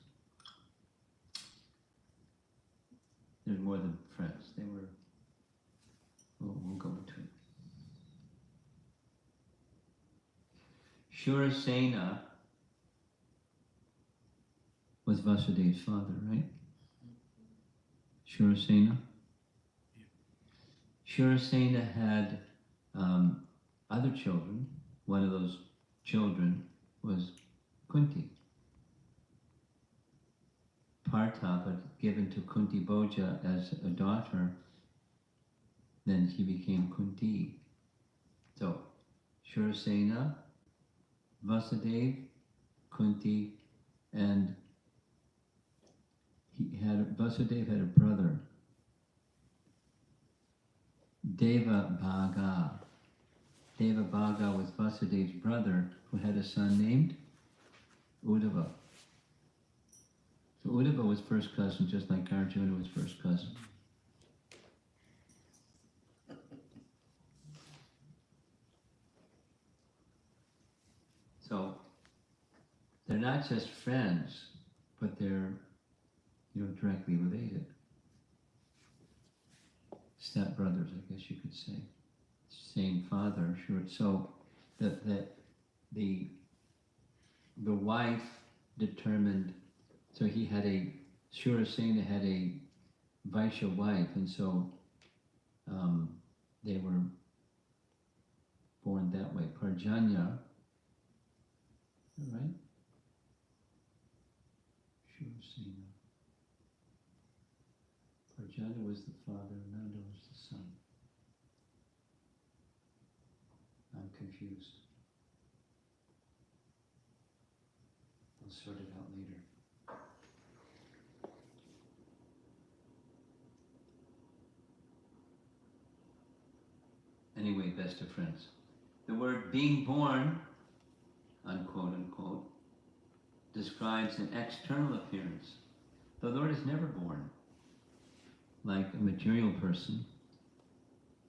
Speaker 1: They're more than friends. They were, we'll go into it. Shurasena was Vasudeva's father, right? Shurasena? Shurasena had other children. One of those children was Kunti. Partha, but given to Kunti Bhoja as a daughter, then she became Kunti. So, Shurasena, Vasudeva, Kunti, and Vasudeva had a brother, Deva Bhaga. Deva Bhaga was Vasudeva's brother, who had a son named Uddhava. So Uddhava was first cousin, just like Arjuna was first cousin. So they're not just friends, but they're directly related. Step brothers, I guess you could say. Same father, sure. So the wife determined. So Shurasena had a Vaishya wife, and so they were born that way. Parjanya, right? Shurasena. Parjanya was the father, Nanda was the son. I'm confused. I'll sort it out later. Anyway, best of friends. The word being born, unquote, unquote, describes an external appearance. The Lord is never born like a material person.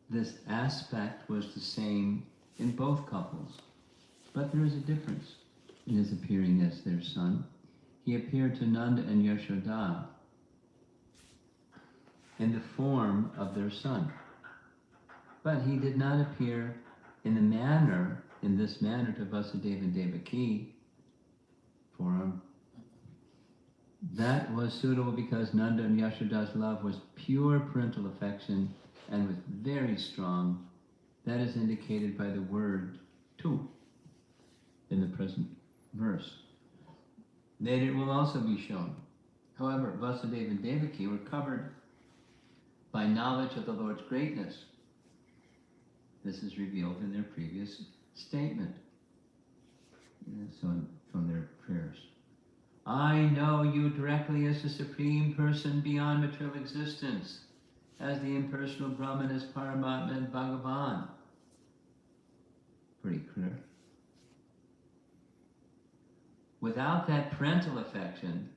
Speaker 1: This aspect was the same in both couples, but there is a difference in his appearing as their son. He appeared to Nanda and Yashoda in the form of their son. But he did not appear in this manner to Vasudeva and Devaki form. That was suitable because Nanda and Yashoda's love was pure parental affection and was very strong. That is indicated by the word tu in the present verse. Later it will also be shown. However, Vasudeva and Devaki were covered by knowledge of the Lord's greatness. This is revealed in their previous statement. So from their prayers. I know you directly as the Supreme Person beyond material existence, as the impersonal Brahman, as Paramatma and Bhagavan. Pretty clear. Without that parental affection,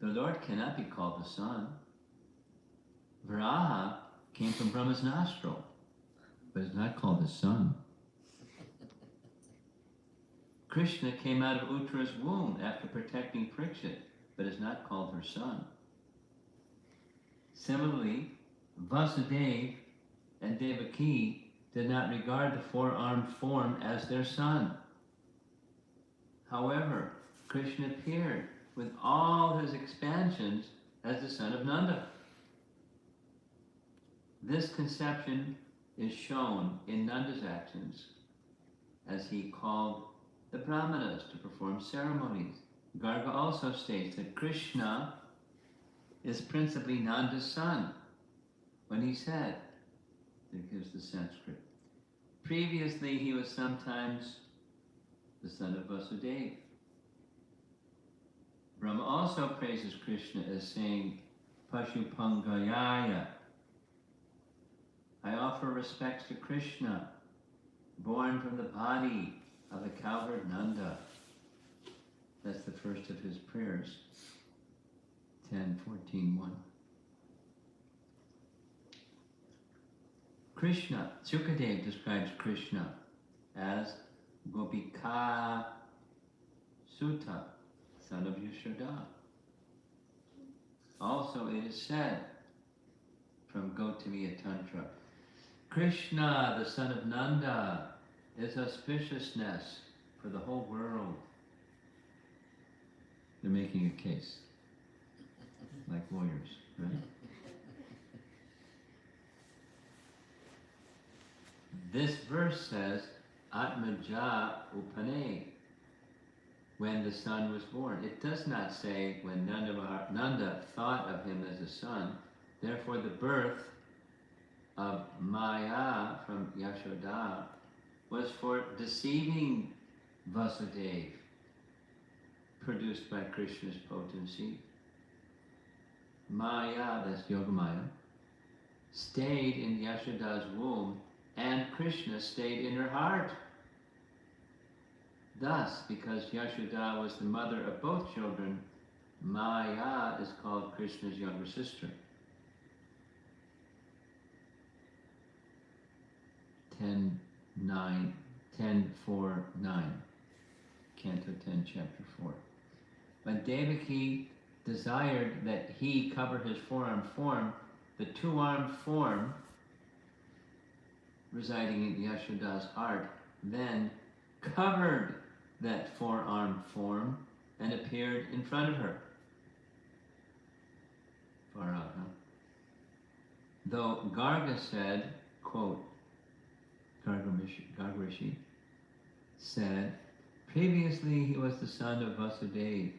Speaker 1: the Lord cannot be called the Son. Varaha came from Brahma's nostril, but is not called the Son. Krishna came out of Uttara's womb after protecting Parikshit, but is not called her son. Similarly, Vasudeva and Devaki did not regard the four-armed form as their son. However, Krishna appeared with all his expansions as the son of Nanda. This conception is shown in Nanda's actions as he called the Brahmanas to perform ceremonies. Garga also states that Krishna is principally Nanda's son when he said, it gives the Sanskrit, previously he was sometimes the son of Vasudeva. Brahma also praises Krishna as saying, Pashupangayaya, I offer respects to Krishna, born from the body of the cowherd Nanda. That's the first of his prayers, 10.14.1. Krishna, Sukadev describes Krishna as Gopika Sutta, son of Yashoda. Also it is said from Gautamiya Tantra, Krishna, the son of Nanda, is auspiciousness for the whole world. They're making a case, like lawyers, right? This verse says, Atmaja Upane, when the son was born. It does not say when Nanda thought of him as a son. Therefore, the birth of Maya from Yashoda was for deceiving Vasudeva, produced by Krishna's potency. Maya, that's Yogamaya, stayed in Yashoda's womb, and Krishna stayed in her heart. Thus, because Yashoda was the mother of both children, Maya is called Krishna's younger sister. 10.4.9, Canto 10, Chapter 4. When Devaki desired that he cover his four-armed form, the two-armed form residing in Yashoda's heart then covered that four-armed form and appeared in front of her. Far out, huh? Though Garga said, quote, Garga Rishi said, previously he was the son of Vasudeva.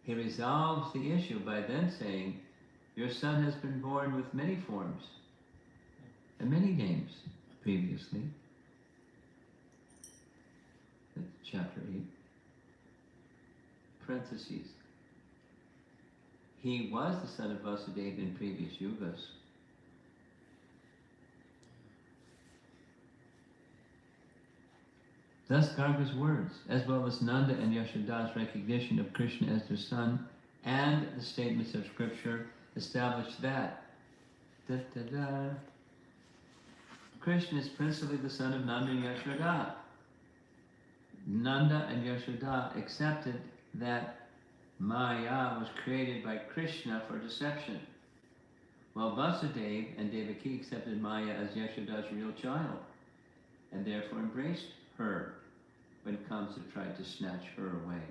Speaker 1: He resolves the issue by then saying, your son has been born with many forms and many names previously. That's chapter 8. Parentheses. He was the son of Vasudeva in previous yugas. Thus Garga's words, as well as Nanda and Yashoda's recognition of Krishna as their son, and the statements of scripture establish that Krishna is principally the son of Nanda and Yashoda. Nanda and Yashoda accepted that Maya was created by Krishna for deception, while Vasudeva and Devaki accepted Maya as Yashoda's real child, and therefore embraced her when Kamsa tried to snatch her away.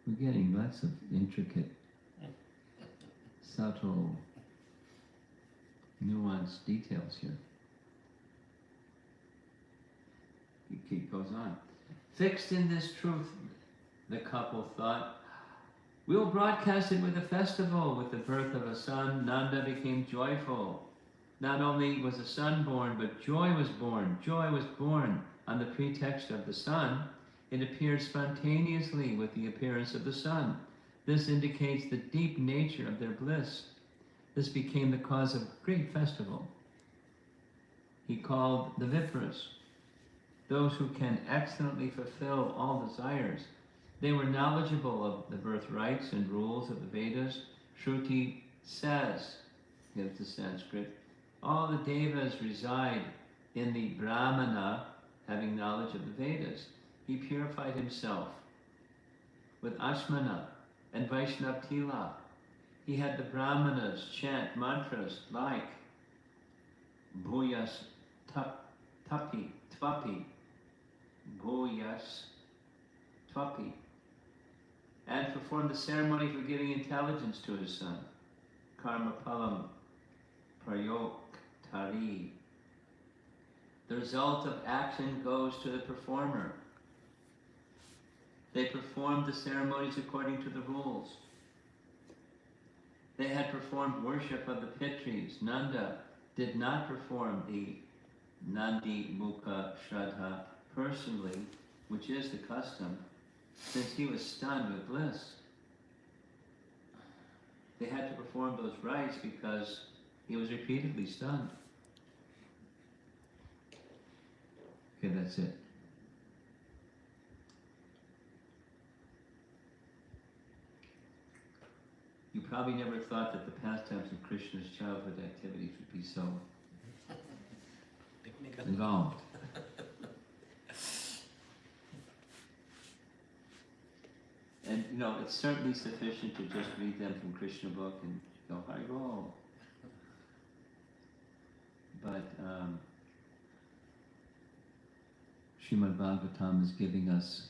Speaker 1: We're getting lots of intricate, subtle, nuanced details here. It goes on. Fixed in this truth, the couple thought, we'll broadcast it with a festival. With the birth of a son, Nanda became joyful. Not only was a son born, but joy was born. Joy was born on the pretext of the sun. It appeared spontaneously with the appearance of the sun. This indicates the deep nature of their bliss. This became the cause of great festival. He called the Vipras, those who can excellently fulfill all desires. They were knowledgeable of the birthrights and rules of the Vedas. Shruti says, here's the Sanskrit, all the devas reside in the Brahmana, having knowledge of the Vedas. He purified himself with Ashmana and Vaishnav Tila. He had the Brahmanas chant mantras like Bhuyas Tapi, Tvapi, Bhuyas Tvapi, and perform the ceremony for giving intelligence to his son, Karma Palam Prayoktari. The result of action goes to the performer. They performed the ceremonies according to the rules. They had performed worship of the Pitris. Nanda did not perform the Nandi Mukha Shraddha personally, which is the custom, since he was stunned with bliss. They had to perform those rites because he was repeatedly stunned. Okay, that's it. You probably never thought that the pastimes of Krishna's childhood activities would be so
Speaker 3: Technical.
Speaker 1: involved. And you know, it's certainly sufficient to just read them from Krishna book and go, Haribo. But Srimad Bhagavatam is giving us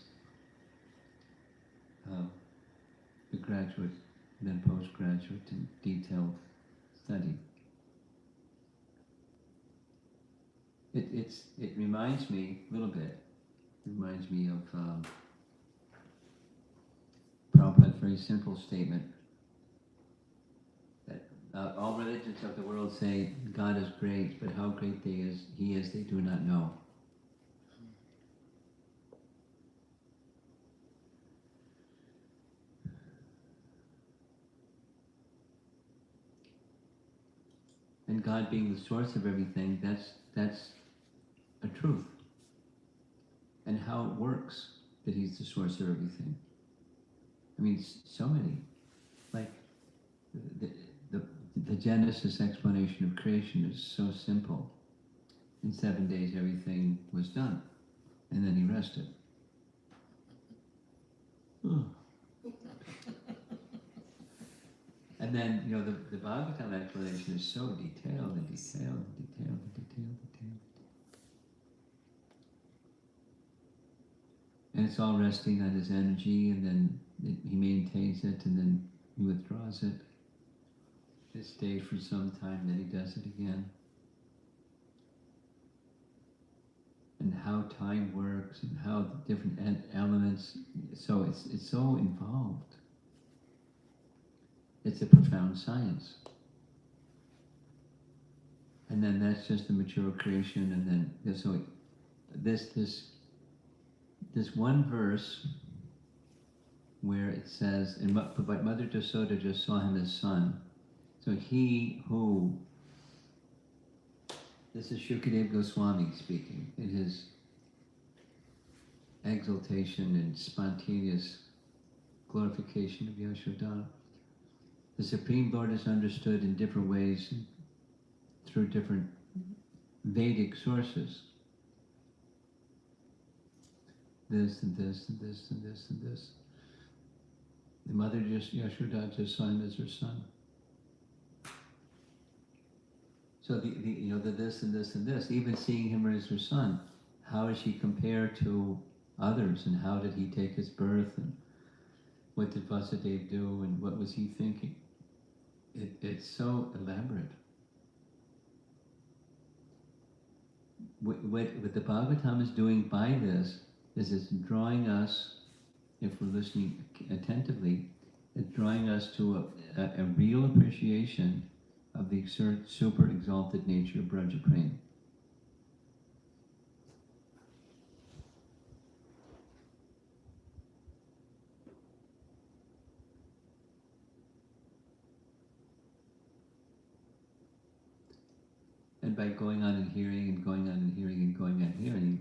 Speaker 1: the graduate, then postgraduate and detailed study. It reminds me a little bit. It reminds me of Prabhupada's very simple statement that all religions of the world say God is great, but how great He is, they do not know. And God being the source of everything, that's a truth. And how it works that He's the source of everything. I mean, so many. Like, the Genesis explanation of creation is so simple. In 7 days everything was done. And then He rested. And then, you know, the Bhagavatam explanation is so detailed and detailed and detailed and detailed and detailed. And it's all resting on His energy, and then He maintains it, and then He withdraws it. It stays for some time, then He does it again. And how time works, and how the different elements, so it's so involved. It's a profound science. And then that's just the mature creation, and then so this one verse where it says, but Mother Jasoda just saw him as son. So he who, this is Shukadeva Goswami speaking in his exaltation and spontaneous glorification of Yashoda. The Supreme Lord is understood in different ways through different Vedic sources. This and this and this and this and this. The mother Yashoda just saw him as her son. So the this and this and this, even seeing him as her son, how is he compared to others, and how did he take his birth, and what did Vasudeva do, and what was he thinking? It's so elaborate. What the Bhagavatam is doing by this is it's drawing us, if we're listening attentively, it's drawing us to a real appreciation of the super exalted nature of Braja Prem. And by going on and hearing and going on and hearing and going on and hearing,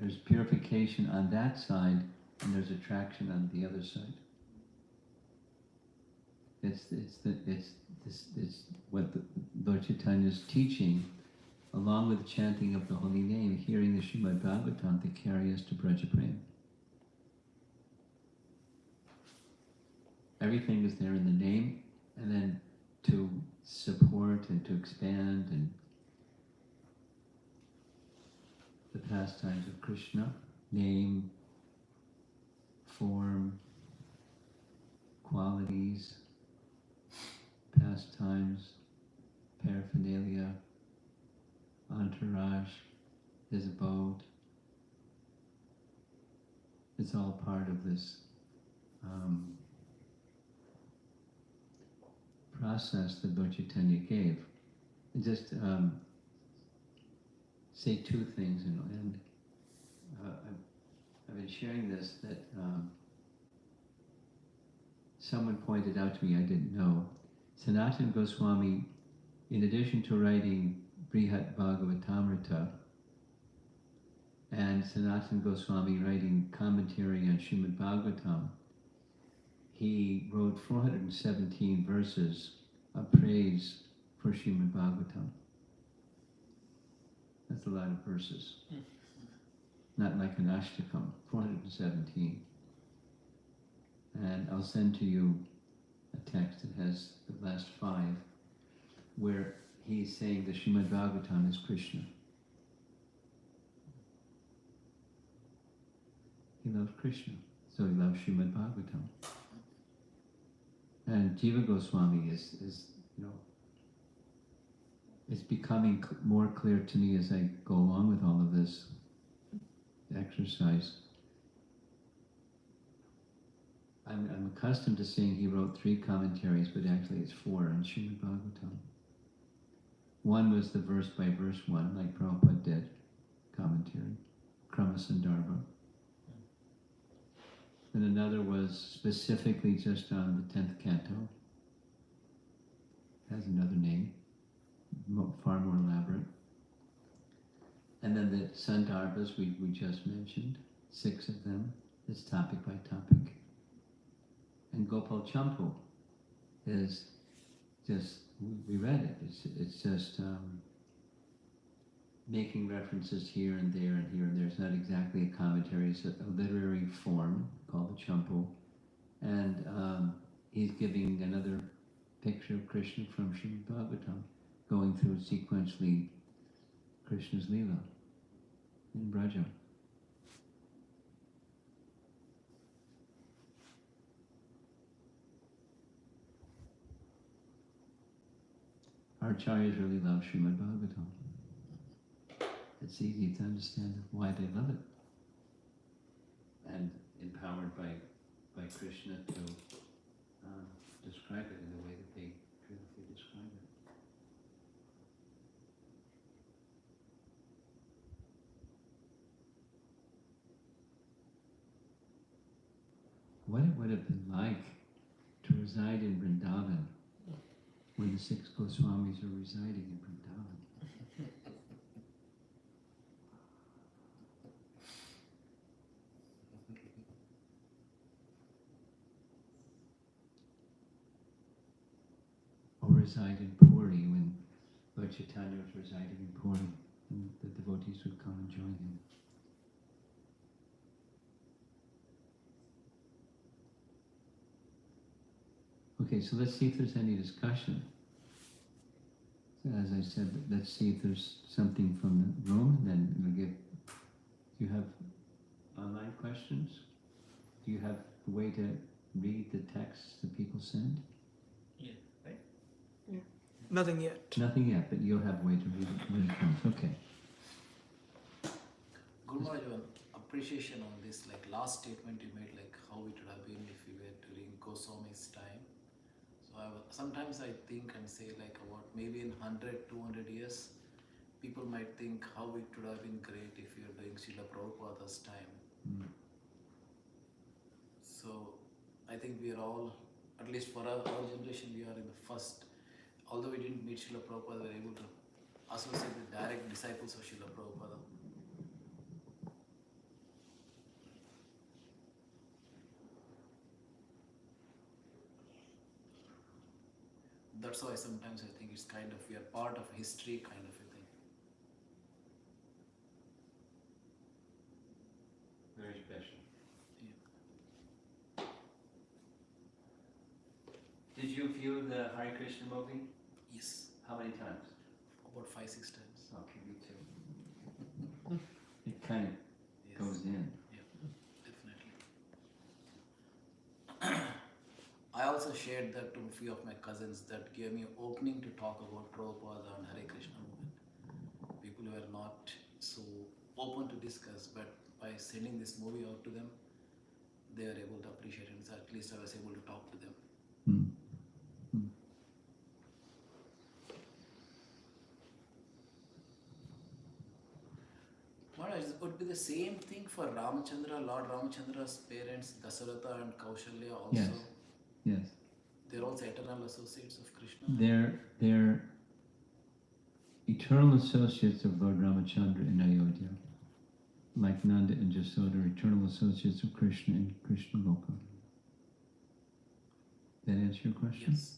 Speaker 1: there's purification on that side and there's attraction on the other side. It's what the Lord Chaitanya's teaching, along with chanting of the holy name, hearing the Srimad Bhagavatam, to carry us to Braja Prem. Everything is there in the name, and then to support and to expand and the pastimes of Krishna, name, form, qualities, pastimes, paraphernalia, entourage, his abode. It's all part of this process that Lord Chaitanya gave. And just say two things, and I've been sharing this, that someone pointed out to me, I didn't know. Sanatana Goswami, in addition to writing Brihat Bhagavatamrita, and Sanatana Goswami writing commentary on Srimad Bhagavatam, he wrote 417 verses of praise for Srimad Bhagavatam. That's a lot of verses. Not like an ashtakam, 417. And I'll send to you a text that has the last 5, where he's saying the Srimad Bhagavatam is Krishna. He loves Krishna, so he loves Srimad Bhagavatam. And Jiva Goswami is it's becoming more clear to me as I go along with all of this exercise. I'm accustomed to saying he wrote 3 commentaries, but actually it's 4 on Srimad Bhagavatam. One was the verse by verse one, like Prabhupada did, commentary, Krama Sandarbha. And another was specifically just on the 10th canto. Has another name, far more elaborate. And then the Sandarbhas we just mentioned, 6 of them, it's topic by topic. And Gopal Champu is just, we read it, it's just making references here and there and here and there. It's not exactly a commentary, it's a literary form called the Champu. And he's giving another picture of Krishna from Srimad Bhagavatam, going through sequentially Krishna's Leela in Braja. Our acharyas really love Srimad Bhagavatam. It's easy to understand why they love it. And empowered by Krishna to describe it in the way that they beautifully describe it. What it would have been like to reside in Vrindavan when the 6 Goswamis are residing in Vrindavan. Or reside in Puri when Lord Chaitanya was residing in Puri, and the devotees would come and join him. Okay, so let's see if there's any discussion. So as I said, let's see if there's something from the room, then we'll give. Do you have online questions? Do you have a way to read the texts that people send?
Speaker 3: Yeah, right?
Speaker 4: Yeah. Nothing yet.
Speaker 1: Nothing yet, but you'll have a way to read it when it comes. Okay.
Speaker 3: Guru Maharaj, one appreciation on this, last statement you made, how it would have been if we were during Goswami's time. So sometimes I think and say like what maybe in 100, 200 years, people might think how it would have been great if you're doing Srila Prabhupada's time.
Speaker 1: Mm.
Speaker 3: So I think we are all, at least for our generation, we are in the first, although we didn't meet Srila Prabhupada, we were able to associate with direct disciples of Srila Prabhupada. That's why sometimes I think it's kind of, we are part of history kind of a thing.
Speaker 1: Very special.
Speaker 3: Yeah.
Speaker 1: Did you view the Hare Krishna movie?
Speaker 3: Yes,
Speaker 1: How many times?
Speaker 3: about 5-6 times.
Speaker 1: Okay, me too. It kind of
Speaker 3: Yes,
Speaker 1: goes in.
Speaker 3: definitely. I also shared that to a few of my cousins that gave me an opening to talk about Prabhupada and Hare Krishna movement. People were not so open to discuss, but by sending this movie out to them, they were able to appreciate it. So at least I was able to talk to them.
Speaker 1: Mm. Mm.
Speaker 3: Maharaj, it would be the same thing for Ramachandra, Lord Ramachandra's parents, Dasaratha and Kaushalya also.
Speaker 1: Yes. Yes.
Speaker 3: They're also eternal associates of Krishna.
Speaker 1: They're eternal associates of Lord Ramachandra in Ayodhya. Like Nanda and Jasoda, eternal associates of Krishna in Krishna Loka. That answer your question?
Speaker 3: Yes.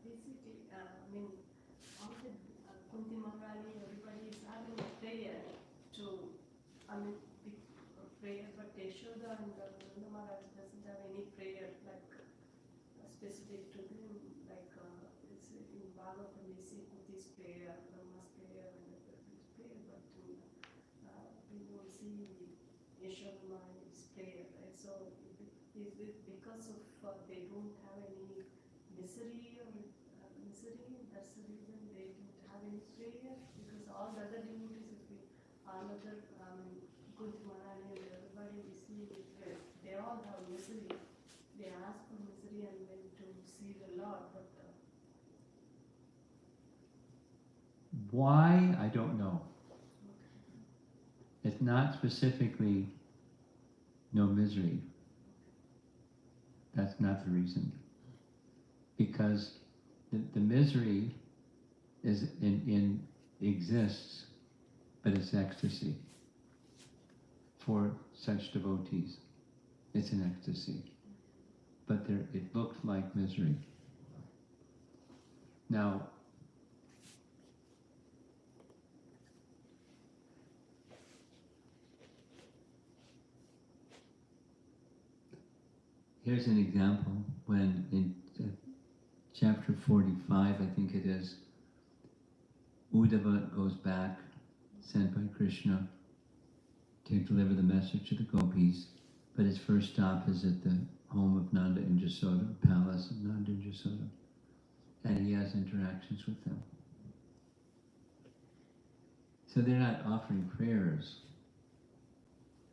Speaker 5: Basically, I mean, all the Kunti Maharani, everybody is having a prayer to, I mean, big prayer, but Yashoda and Nanda Maharaj doesn't have any prayer like specific to them, like it's in Bhagavatam we see Kuti's prayer, Brahma's prayer, and everybody's prayer, but we don't see Yashoda Maharaji's prayer, right? So is it because of they don't have any misery or misery, that's the reason they don't have any prayer? Because all the other devotees, if we, all other, Kunti Maharani and everybody we see, they all have misery. They ask for misery and then to see the Lord, but
Speaker 1: Why? I don't know. It's not specifically no misery. That's not the reason. Because the misery is exists, but it's ecstasy. For such devotees, it's an ecstasy. But it looks like misery. Now, here's an example when in chapter 45, I think it is, Uddhava goes back, sent by Krishna, to deliver the message to the gopis, but his first stop is at the home of Nanda and Jasoda, palace of Nanda and Jasoda, and he has interactions with them. So they're not offering prayers,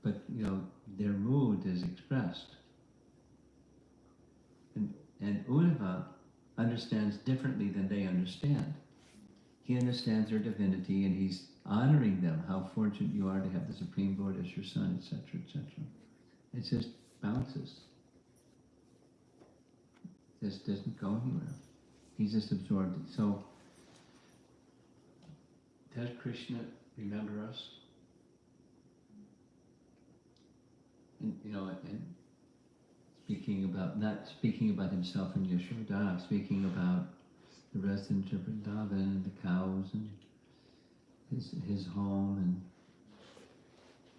Speaker 1: but their mood is expressed. And Uddhava understands differently than they understand. He understands their divinity and he's honoring them, how fortunate you are to have the Supreme Lord as your son, etc., etc. It just bounces. This doesn't go anywhere. He's just absorbed it. So, does Krishna remember us? And, not speaking about himself and Yashoda, speaking about the residents of Vrindavan and the cows and his home,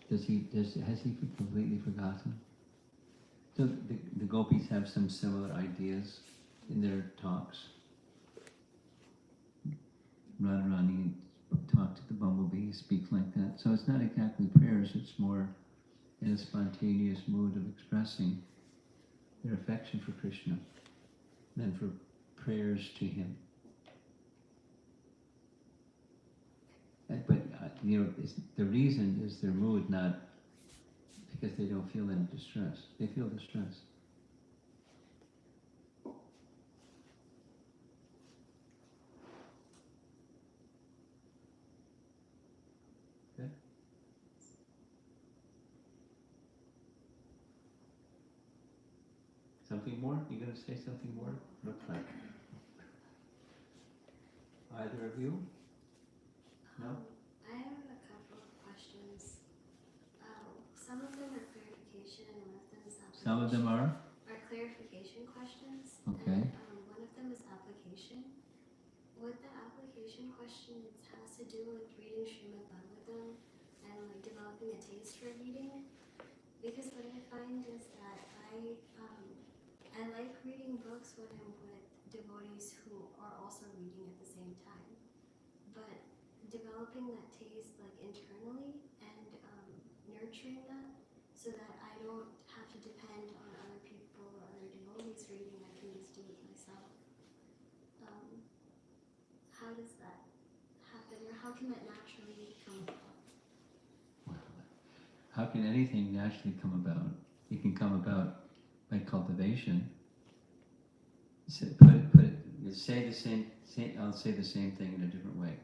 Speaker 1: and has he completely forgotten? So the gopis have some similar ideas in their talks. Radharani talked to the bumblebee, speaks like that. So it's not exactly prayers, it's more in a spontaneous mood of expressing their affection for Krishna than for prayers to him. But the reason is their mood, not because they don't feel any distress. They feel distress. Okay. Something more? You gonna say something more? Looks like. Either of you? No?
Speaker 6: I have a couple of questions. Some of them are clarification and one of them is application.
Speaker 1: Some of them are?
Speaker 6: Clarification questions.
Speaker 1: Okay.
Speaker 6: And one of them is application. What the application question has to do with reading Srimad Bhagavatam and like developing a taste for reading. Because what I find is that I like reading books when I'm with devotees who are also reading at the same time. But developing that taste like internally and nurturing that so that I don't have to depend on other people or other devotees reading, I can just do it myself. How does that happen, or how can that naturally come about?
Speaker 1: Well, how can anything naturally come about? It can come about by cultivation. Say the same. I'll say the same thing in a different way.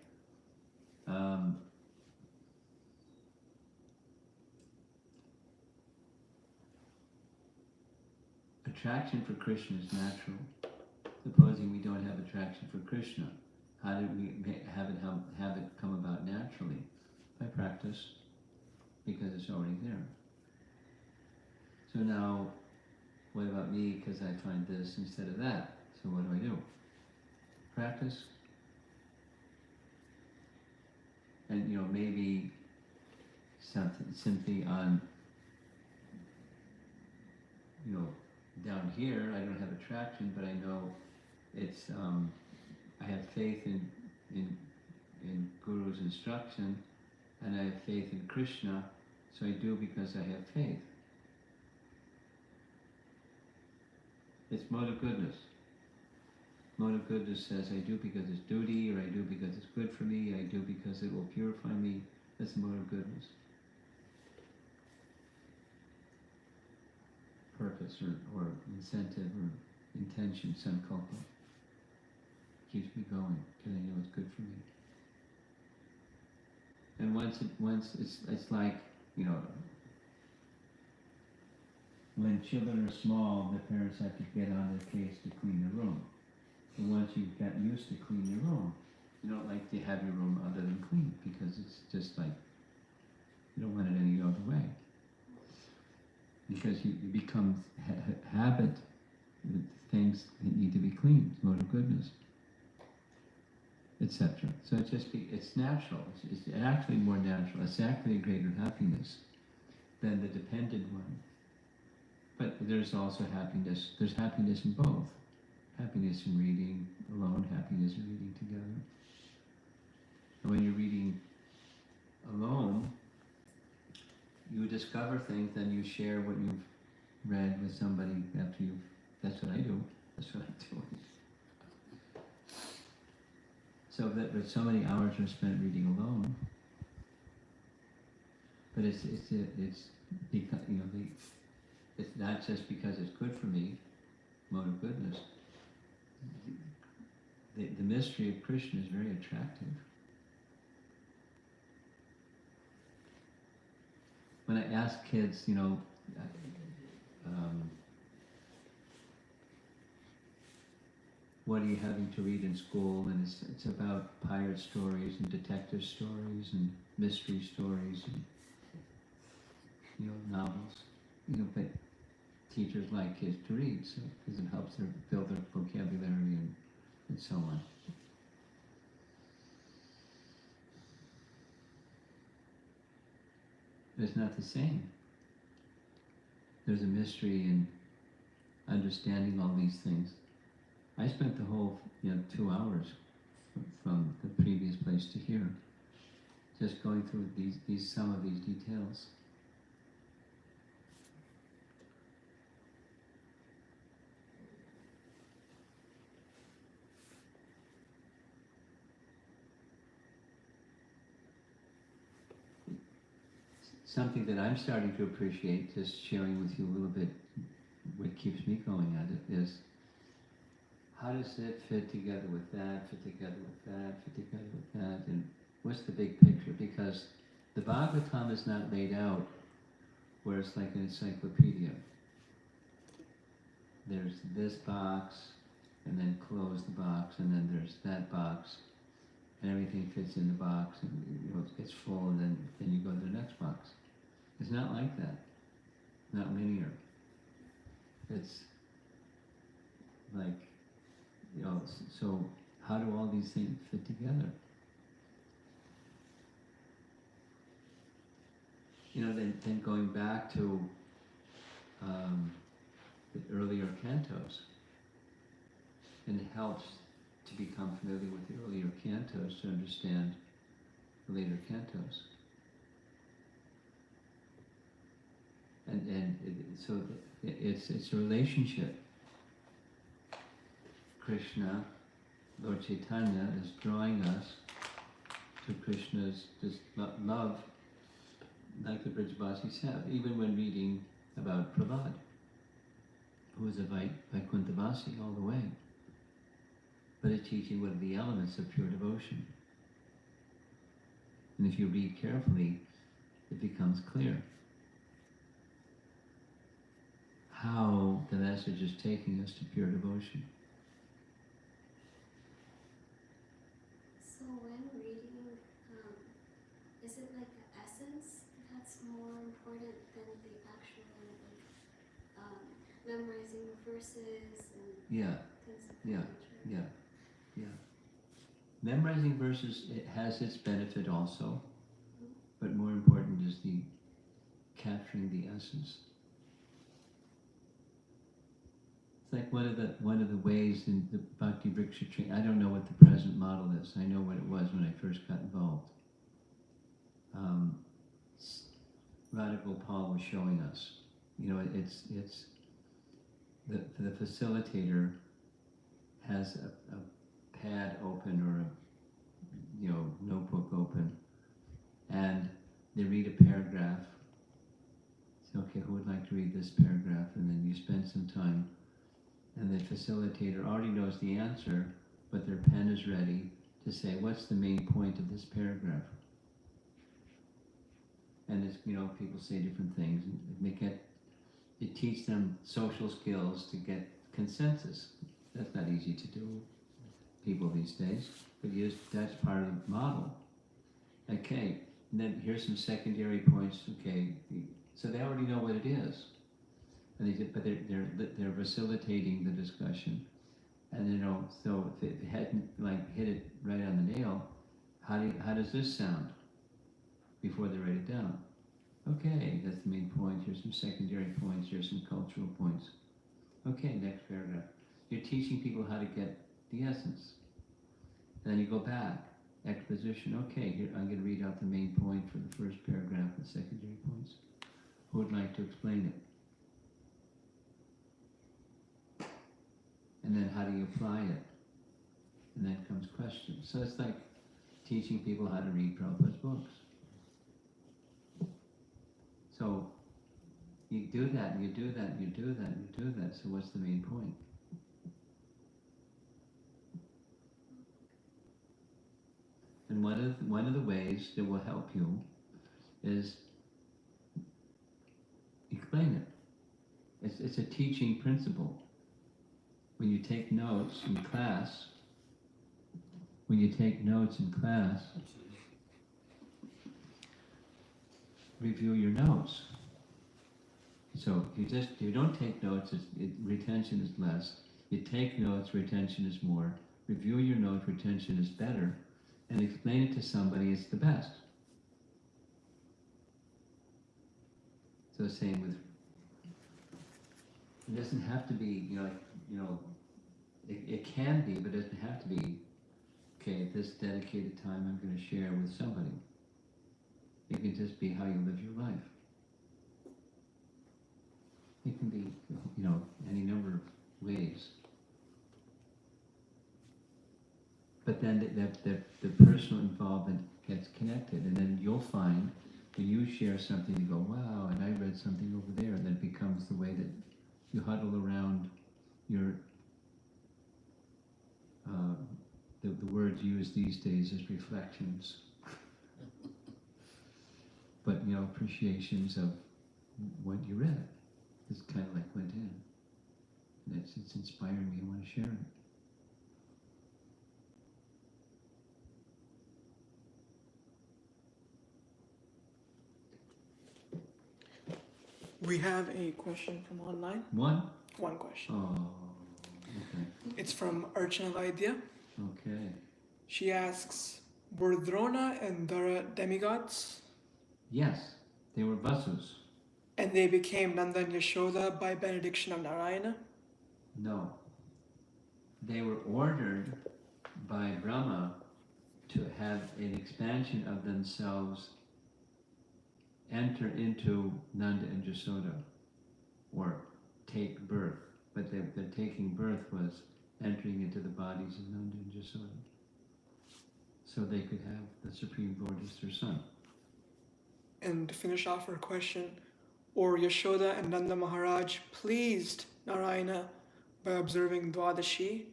Speaker 1: Attraction for Krishna is natural. Supposing we don't have attraction for Krishna, how do we have it come about naturally? By practice, because it's already there. So now, what about me? Because I find this instead of that. So what do? Practice. And maybe something simply on down here I don't have attraction, but I know it's I have faith in Guru's instruction, and I have faith in Krishna, so I do because I have faith. It's mode of goodness. Mode of goodness says I do because it's duty, or I do because it's good for me, I do because it will purify me. That's the mode of goodness. Purpose or incentive or intention, sankalpa, keeps me going because I know it's good for me. And once it's like when children are small, the parents have to get on their case to clean the room. And once you've gotten used to clean your room, you don't like to have your room other than clean because it's just like you don't want it any other way. Because you become habit with things that need to be cleaned, mode of goodness, etc. So it's natural. It's actually more natural. It's actually a greater happiness than the dependent one. But there's also happiness. There's happiness in both. Happiness in reading alone, happiness in reading together. And when you're reading alone, you discover things, then you share what you've read with somebody after you've. That's what I do. That's what I do. So that so many hours are spent reading alone. But it's because it's not just because it's good for me, mode of goodness. The mystery of Krishna is very attractive. When I ask kids, what are you having to read in school? And it's about pirate stories and detective stories and mystery stories and novels. But teachers like kids to read, so because it helps them build their vocabulary and so on. But it's not the same. There's a mystery in understanding all these things. I spent the whole 2 hours from the previous place to here, just going through some of these details. something that I'm starting to appreciate, just sharing with you a little bit what keeps me going at it, is how does it fit together with that, fit together with that, fit together with that, and what's the big picture? Because the Bhagavatam is not laid out where it's like an encyclopedia. There's this box, and then close the box, and then there's that box, and everything fits in the box, and it gets full, and then you go to the next box. It's not like that. Not linear. It's like, so how do all these things fit together? Then going back to the earlier cantos, and it helps to become familiar with the earlier cantos to understand the later cantos. So it's a relationship. Krishna, Lord Chaitanya, is drawing us to Krishna's love, like the Brajavasis have, even when reading about Prahlad, who is a Vaikunthavasi all the way, but it's teaching what are the elements of pure devotion. And if you read carefully, it becomes clear how the message is taking us to pure devotion.
Speaker 6: So when reading, is it like the essence that's more important than the actual memorizing the verses and
Speaker 1: Yeah,
Speaker 6: things of that
Speaker 1: yeah,
Speaker 6: nature?
Speaker 1: yeah. Memorizing verses, it has its benefit also, but more important is the capturing the essence. It's like one of the ways in the Bhakti Vriksha training. I don't know what the present model is. I know what it was when I first got involved. Radha Gopal was showing us. It's the facilitator has a pad open or a notebook open, and they read a paragraph. Say, okay, who would like to read this paragraph? And then you spend some time, and the facilitator already knows the answer, but their pen is ready to say, what's the main point of this paragraph? And it's, people say different things, and it teaches them social skills to get consensus. That's not easy to do, people these days, but that's part of the model. Okay, and then here's some secondary points. Okay, so they already know what it is, and they're facilitating the discussion. And so if it hadn't hit it right on the nail, how does this sound? Before they write it down. Okay, that's the main point. Here's some secondary points. Here's some cultural points. Okay, next paragraph. You're teaching people how to get the essence. Then you go back. Exposition. Okay, here I'm going to read out the main point for the first paragraph and secondary points. Who would like to explain it? And then how do you apply it? And then comes questions. So it's like teaching people how to read Prabhupada's books. So you do that, and you do that, and you do that, and you do that. So what's the main point? And one of the ways that will help you is explain it. It's a teaching principle. When you take notes in class, review your notes. So if you don't take notes, retention is less. You take notes, retention is more. Review your notes, retention is better. And explain it to somebody, it's the best. So same with, it doesn't have to be, it can be, but it doesn't have to be, okay, this dedicated time I'm going to share with somebody. It can just be how you live your life. It can be, any number of ways. But then the personal involvement gets connected, and then you'll find when you share something, you go, wow, and I read something over there, and then it becomes the way that you huddle around your, the words used these days is reflections. But, appreciations of what you read. It's kind of like went in. And it's inspired me, I want to share it.
Speaker 4: We have a question from online.
Speaker 1: One?
Speaker 4: One question.
Speaker 1: Oh, okay.
Speaker 4: It's from Archana Vaidya.
Speaker 1: Okay.
Speaker 4: She asks, were Drona and Dara demigods?
Speaker 1: Yes, they were Vasus.
Speaker 4: And they became Nanda and Yashoda by benediction of Narayana?
Speaker 1: No. They were ordered by Brahma to have an expansion of themselves enter into Nanda and Yashoda, or take birth. But the taking birth was entering into the bodies of Nanda and Yashoda, so they could have the Supreme Lord as their son.
Speaker 4: And to finish off her question, or Yashoda and Nanda Maharaj pleased Narayana by observing Dwadashi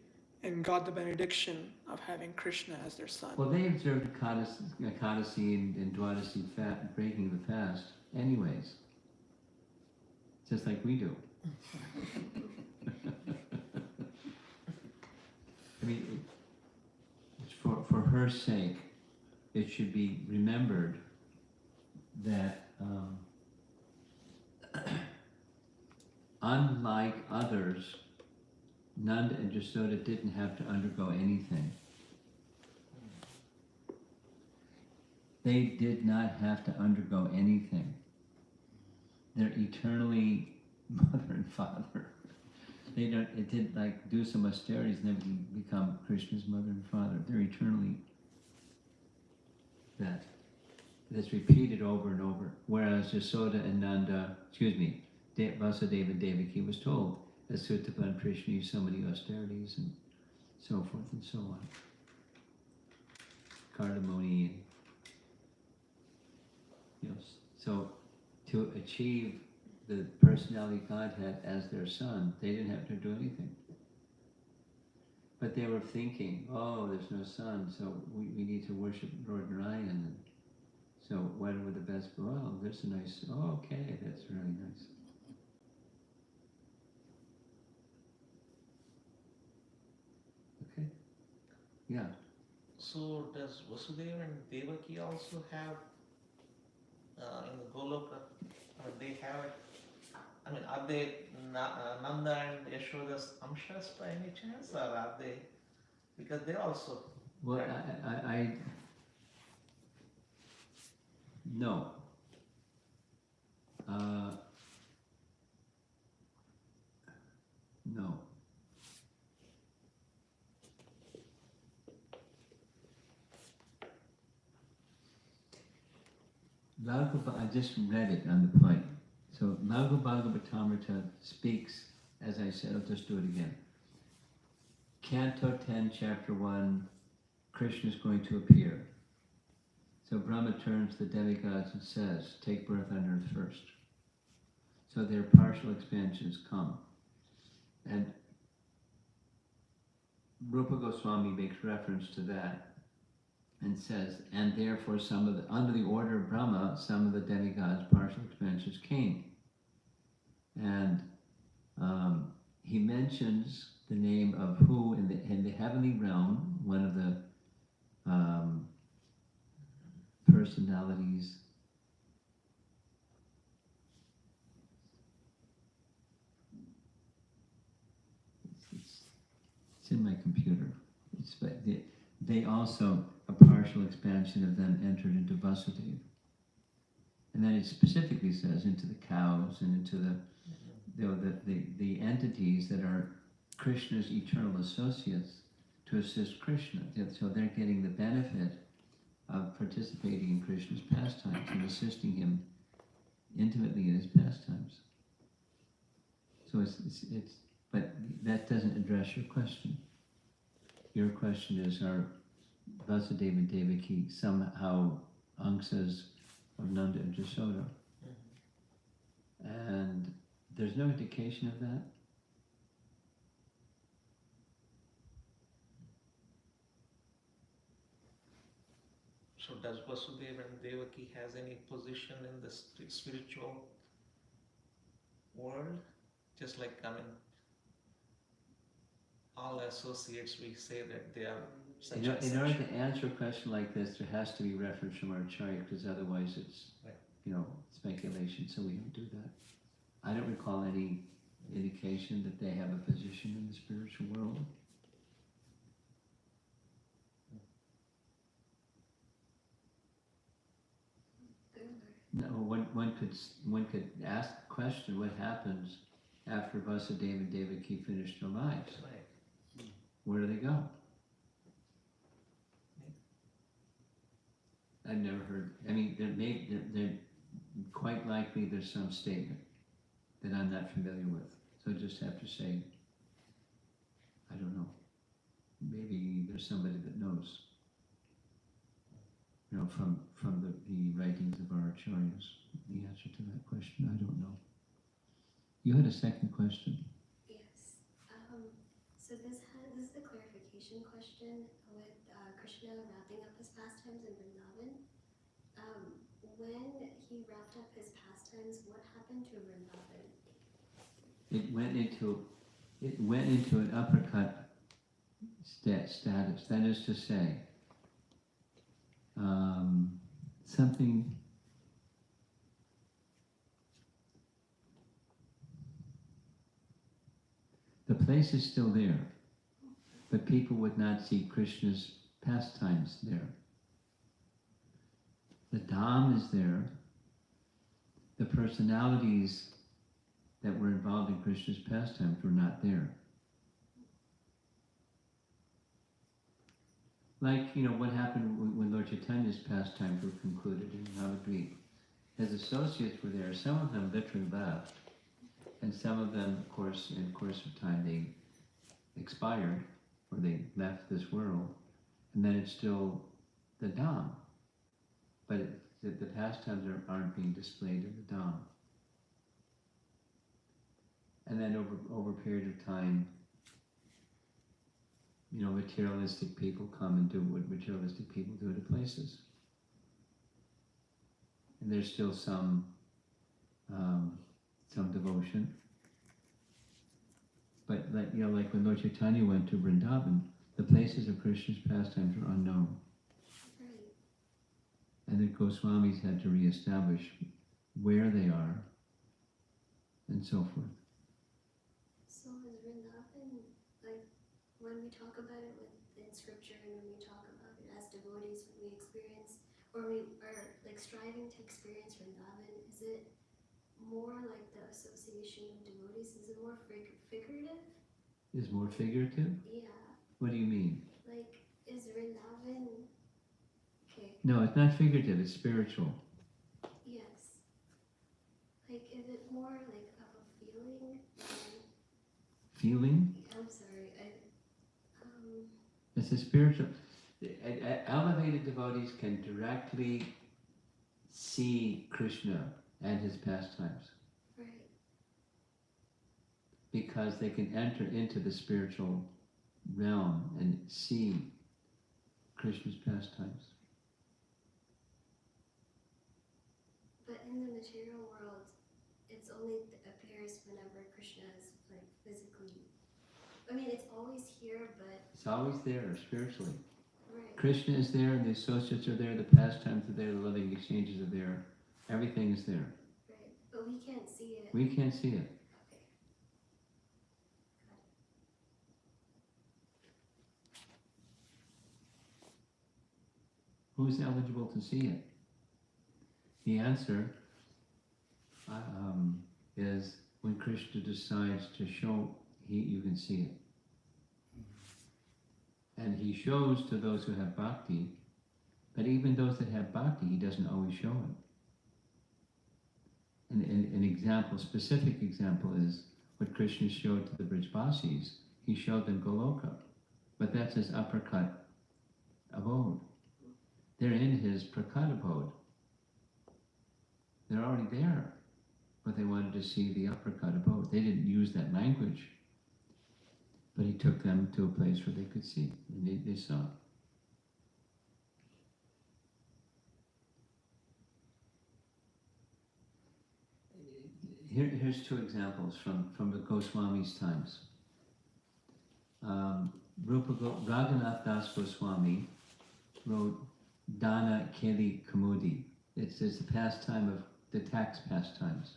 Speaker 4: and got the benediction of having Krishna as their son.
Speaker 1: Well, they observed Ekadasi and Dwadasi breaking the fast anyways, just like we do. I mean, for her sake, it should be remembered that unlike others, Nanda and Yashoda didn't have to undergo anything. They did not have to undergo anything. They're eternally mother and father. It didn't like do some austerities and then become Krishna's mother and father. They're eternally that. That's repeated over and over. Whereas Yashoda and Nanda, Vasudeva and Devaki was told, as Sutapan Prishni, so many austerities and so forth and so on. Cardamoni, so to achieve the personality Godhead as their son, they didn't have to do anything. But they were thinking, oh, there's no son, so we need to worship Lord Narayan. And so what were the best? Well, there's a nice, okay, that's really nice. Okay? Yeah.
Speaker 2: So does Vasudeva and Devaki also have in the Goloka, they have it? I mean, are they Nanda and Yashoda's Amshas by any chance, or are they? Because they also.
Speaker 1: Well, I no. No. I just read it on the point. So Laghu Bhagavatamrita speaks, as I said, I'll just do it again. Canto 10, Chapter 1, Krishna is going to appear. So Brahma turns to the demigods and says, take birth on earth first. So their partial expansions come. And Rupa Goswami makes reference to that and says, and therefore under the order of Brahma, some of the demigods' partial expansions came. And he mentions the name of who in the heavenly realm, one of the personalities. It's in my computer. They also, a partial expansion of them entered into Vasudeva. And then it specifically says into the cows and into the entities that are Krishna's eternal associates to assist Krishna. So they're getting the benefit of participating in Krishna's pastimes and assisting him intimately in his pastimes. So but that doesn't address your question. Your question is, are Vasudeva and Devaki somehow Angsas of Nanda and Jasoda.
Speaker 2: Mhm.
Speaker 1: And there's no indication of that.
Speaker 2: So does Vasudeva and Devaki has any position in the spiritual world? Just like, I mean, all associates, we say that they are such and
Speaker 1: In order
Speaker 2: such.
Speaker 1: to answer a question like this, there has to be reference from our Acharya, because otherwise it's,
Speaker 2: Right.
Speaker 1: speculation, so we don't do that. I don't recall any indication that they have a position in the spiritual world. No, one could ask the question, what happens after Vasudeva and Devaki finish their lives?
Speaker 2: Right.
Speaker 1: Where do they go? I've never heard. I mean, there quite likely there's some statement that I'm not familiar with. So I just have to say, I don't know. Maybe there's somebody that knows. From the writings of our acharyas, the answer to that question, I don't know. You had a second question.
Speaker 6: Yes. So this is a clarification question with Krishna wrapping up his pastimes in Vrindavan. When he wrapped up his pastimes, what happened to Vrindavan?
Speaker 1: It went into an uppercut status. That is to say, something. The place is still there, but people would not see Krishna's pastimes there. The Dham is there. The personalities that were involved in Krishna's pastimes were not there. Like, what happened when Lord Chaitanya's pastimes were concluded in Navadvip. His associates were there. Some of them literally left, and some of them, of course, in the course of time, they expired, or they left this world, and then it's still the Dham. But the pastimes aren't being displayed in the Dham. And then over a period of time, materialistic people come and do what materialistic people do to places. And there's still some devotion. But like when Lord Chaitanya went to Vrindavan, the places of Krishna's pastimes are unknown.
Speaker 6: Right.
Speaker 1: And the Goswamis had to reestablish where they are, and so forth.
Speaker 6: So is Vrindavan, like, when we talk about it in scripture and when we talk about it as devotees, when we experience, or we are like striving to experience Vrindavan, is it more like the association of devotees? Is it more figurative?
Speaker 1: Is more figurative?
Speaker 6: Yeah.
Speaker 1: What do you mean?
Speaker 6: Like, is Vrindavan, okay,
Speaker 1: No, it's not figurative, it's spiritual.
Speaker 6: yes. Like, is it more like of a feeling?
Speaker 1: Feeling?
Speaker 6: I'm sorry,
Speaker 1: It's a spiritual. Elevated devotees can directly see Krishna and his pastimes.
Speaker 6: right.
Speaker 1: Because they can enter into the spiritual realm and see Krishna's pastimes.
Speaker 6: But in the material world, it's only appears whenever Krishna is like physically. I mean, it's always here, but
Speaker 1: It's always there spiritually.
Speaker 6: right.
Speaker 1: Krishna is there, the associates are there, the pastimes are there, the loving exchanges are there. Everything is there.
Speaker 6: Right, but we can't see it.
Speaker 1: We can't see it.
Speaker 6: Okay. Got it.
Speaker 1: Who's eligible to see it? The answer is when Krishna decides to show, you can see it. And he shows to those who have bhakti, but even those that have bhakti, he doesn't always show it. An example, specific example is what Krishna showed to the Brijvasis. He showed them Goloka, but that's his uppercut abode. They're in his prakat abode. They're already there, but they wanted to see the uppercut abode. They didn't use that language, but he took them to a place where they could see, and they saw. Here's two examples from the Goswami's times. Raghunath Das Goswami wrote Dana Keli Kamudi. It's the pastime of the tax pastimes.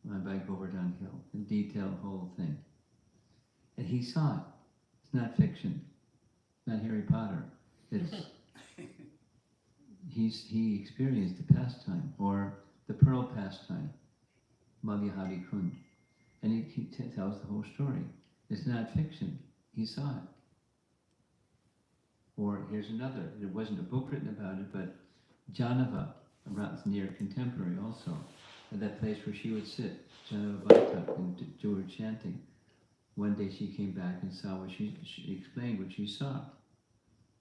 Speaker 1: My bike over downhill, in detail, whole thing. And he saw it. It's not fiction. It's not Harry Potter. It's he experienced the pastime, or the pearl pastime, Madhyahari Kund. And he tells the whole story. It's not fiction. He saw it. Or here's another. There wasn't a book written about it, but Janava, around near contemporary also, at that place where she would sit, Janava Bhatta, and do her chanting. One day she came back and saw what she explained what she saw.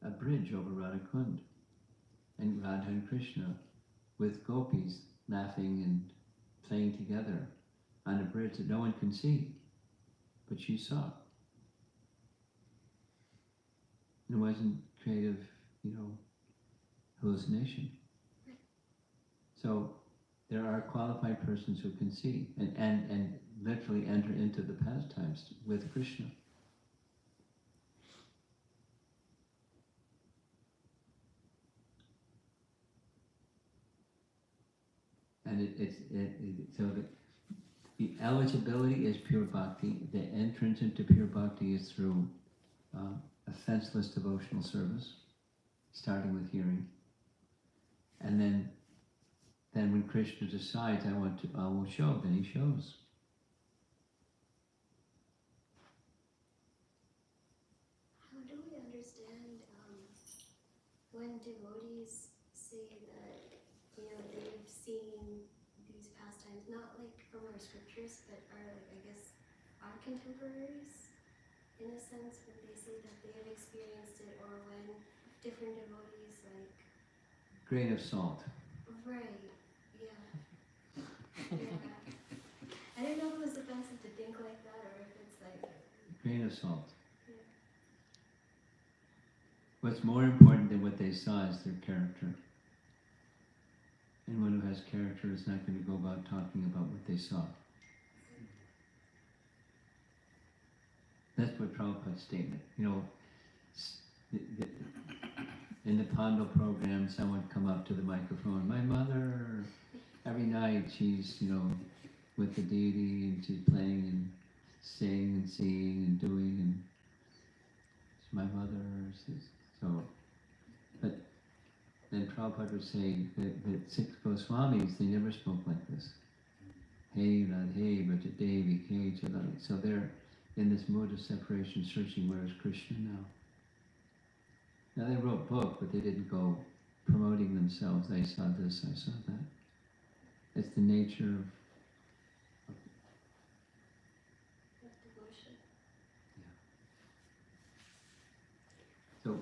Speaker 1: A bridge over Radhakund. And Radha and Krishna with gopis laughing and playing together on a bridge that no one can see, but she saw. It wasn't creative, hallucination. So there are qualified persons who can see and literally enter into the pastimes with Krishna. And so the eligibility is pure bhakti. The entrance into pure bhakti is through a senseless devotional service, starting with hearing. And then when Krishna decides, I will show, then he shows.
Speaker 6: How do we understand when devotees say that, they've seen these pastimes, not like from our scriptures, but are, like, I guess, our contemporaries, in a sense, when they say that they have experienced it, or when different devotees, like...
Speaker 1: Grain of salt.
Speaker 6: Right, yeah. Yeah. I didn't know if it was offensive to think like that, or if it's like...
Speaker 1: Grain of salt.
Speaker 6: Yeah.
Speaker 1: What's more important than what they saw is their character. Anyone who has character is not going to go about talking about what they saw. That's what Prabhupada's statement. In the Pondo program, someone would come up to the microphone. My mother, every night she's, with the deity, and she's playing and singing and seeing and doing, and it's my mother. So, but then Prabhupada would say that 6 Goswamis, they never spoke like this. Hey Radhe, Vrajadevi, Hey Chalari. So they're in this mood of separation, searching where is Krishna now. Now they wrote a book, but they didn't go promoting themselves. I saw this, I saw that. It's the nature of
Speaker 6: devotion.
Speaker 1: So,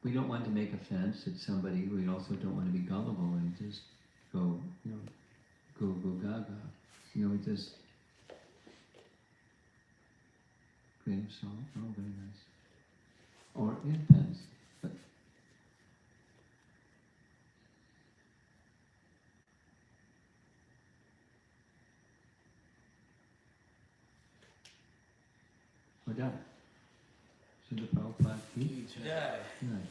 Speaker 1: we don't want to make offense at somebody. We also don't want to be gullible and just go, go gaga. We just grain of salt. Oh, very nice. Or it depends. But we're done. Srila Prabhupada ki
Speaker 3: Jai.
Speaker 1: Jai.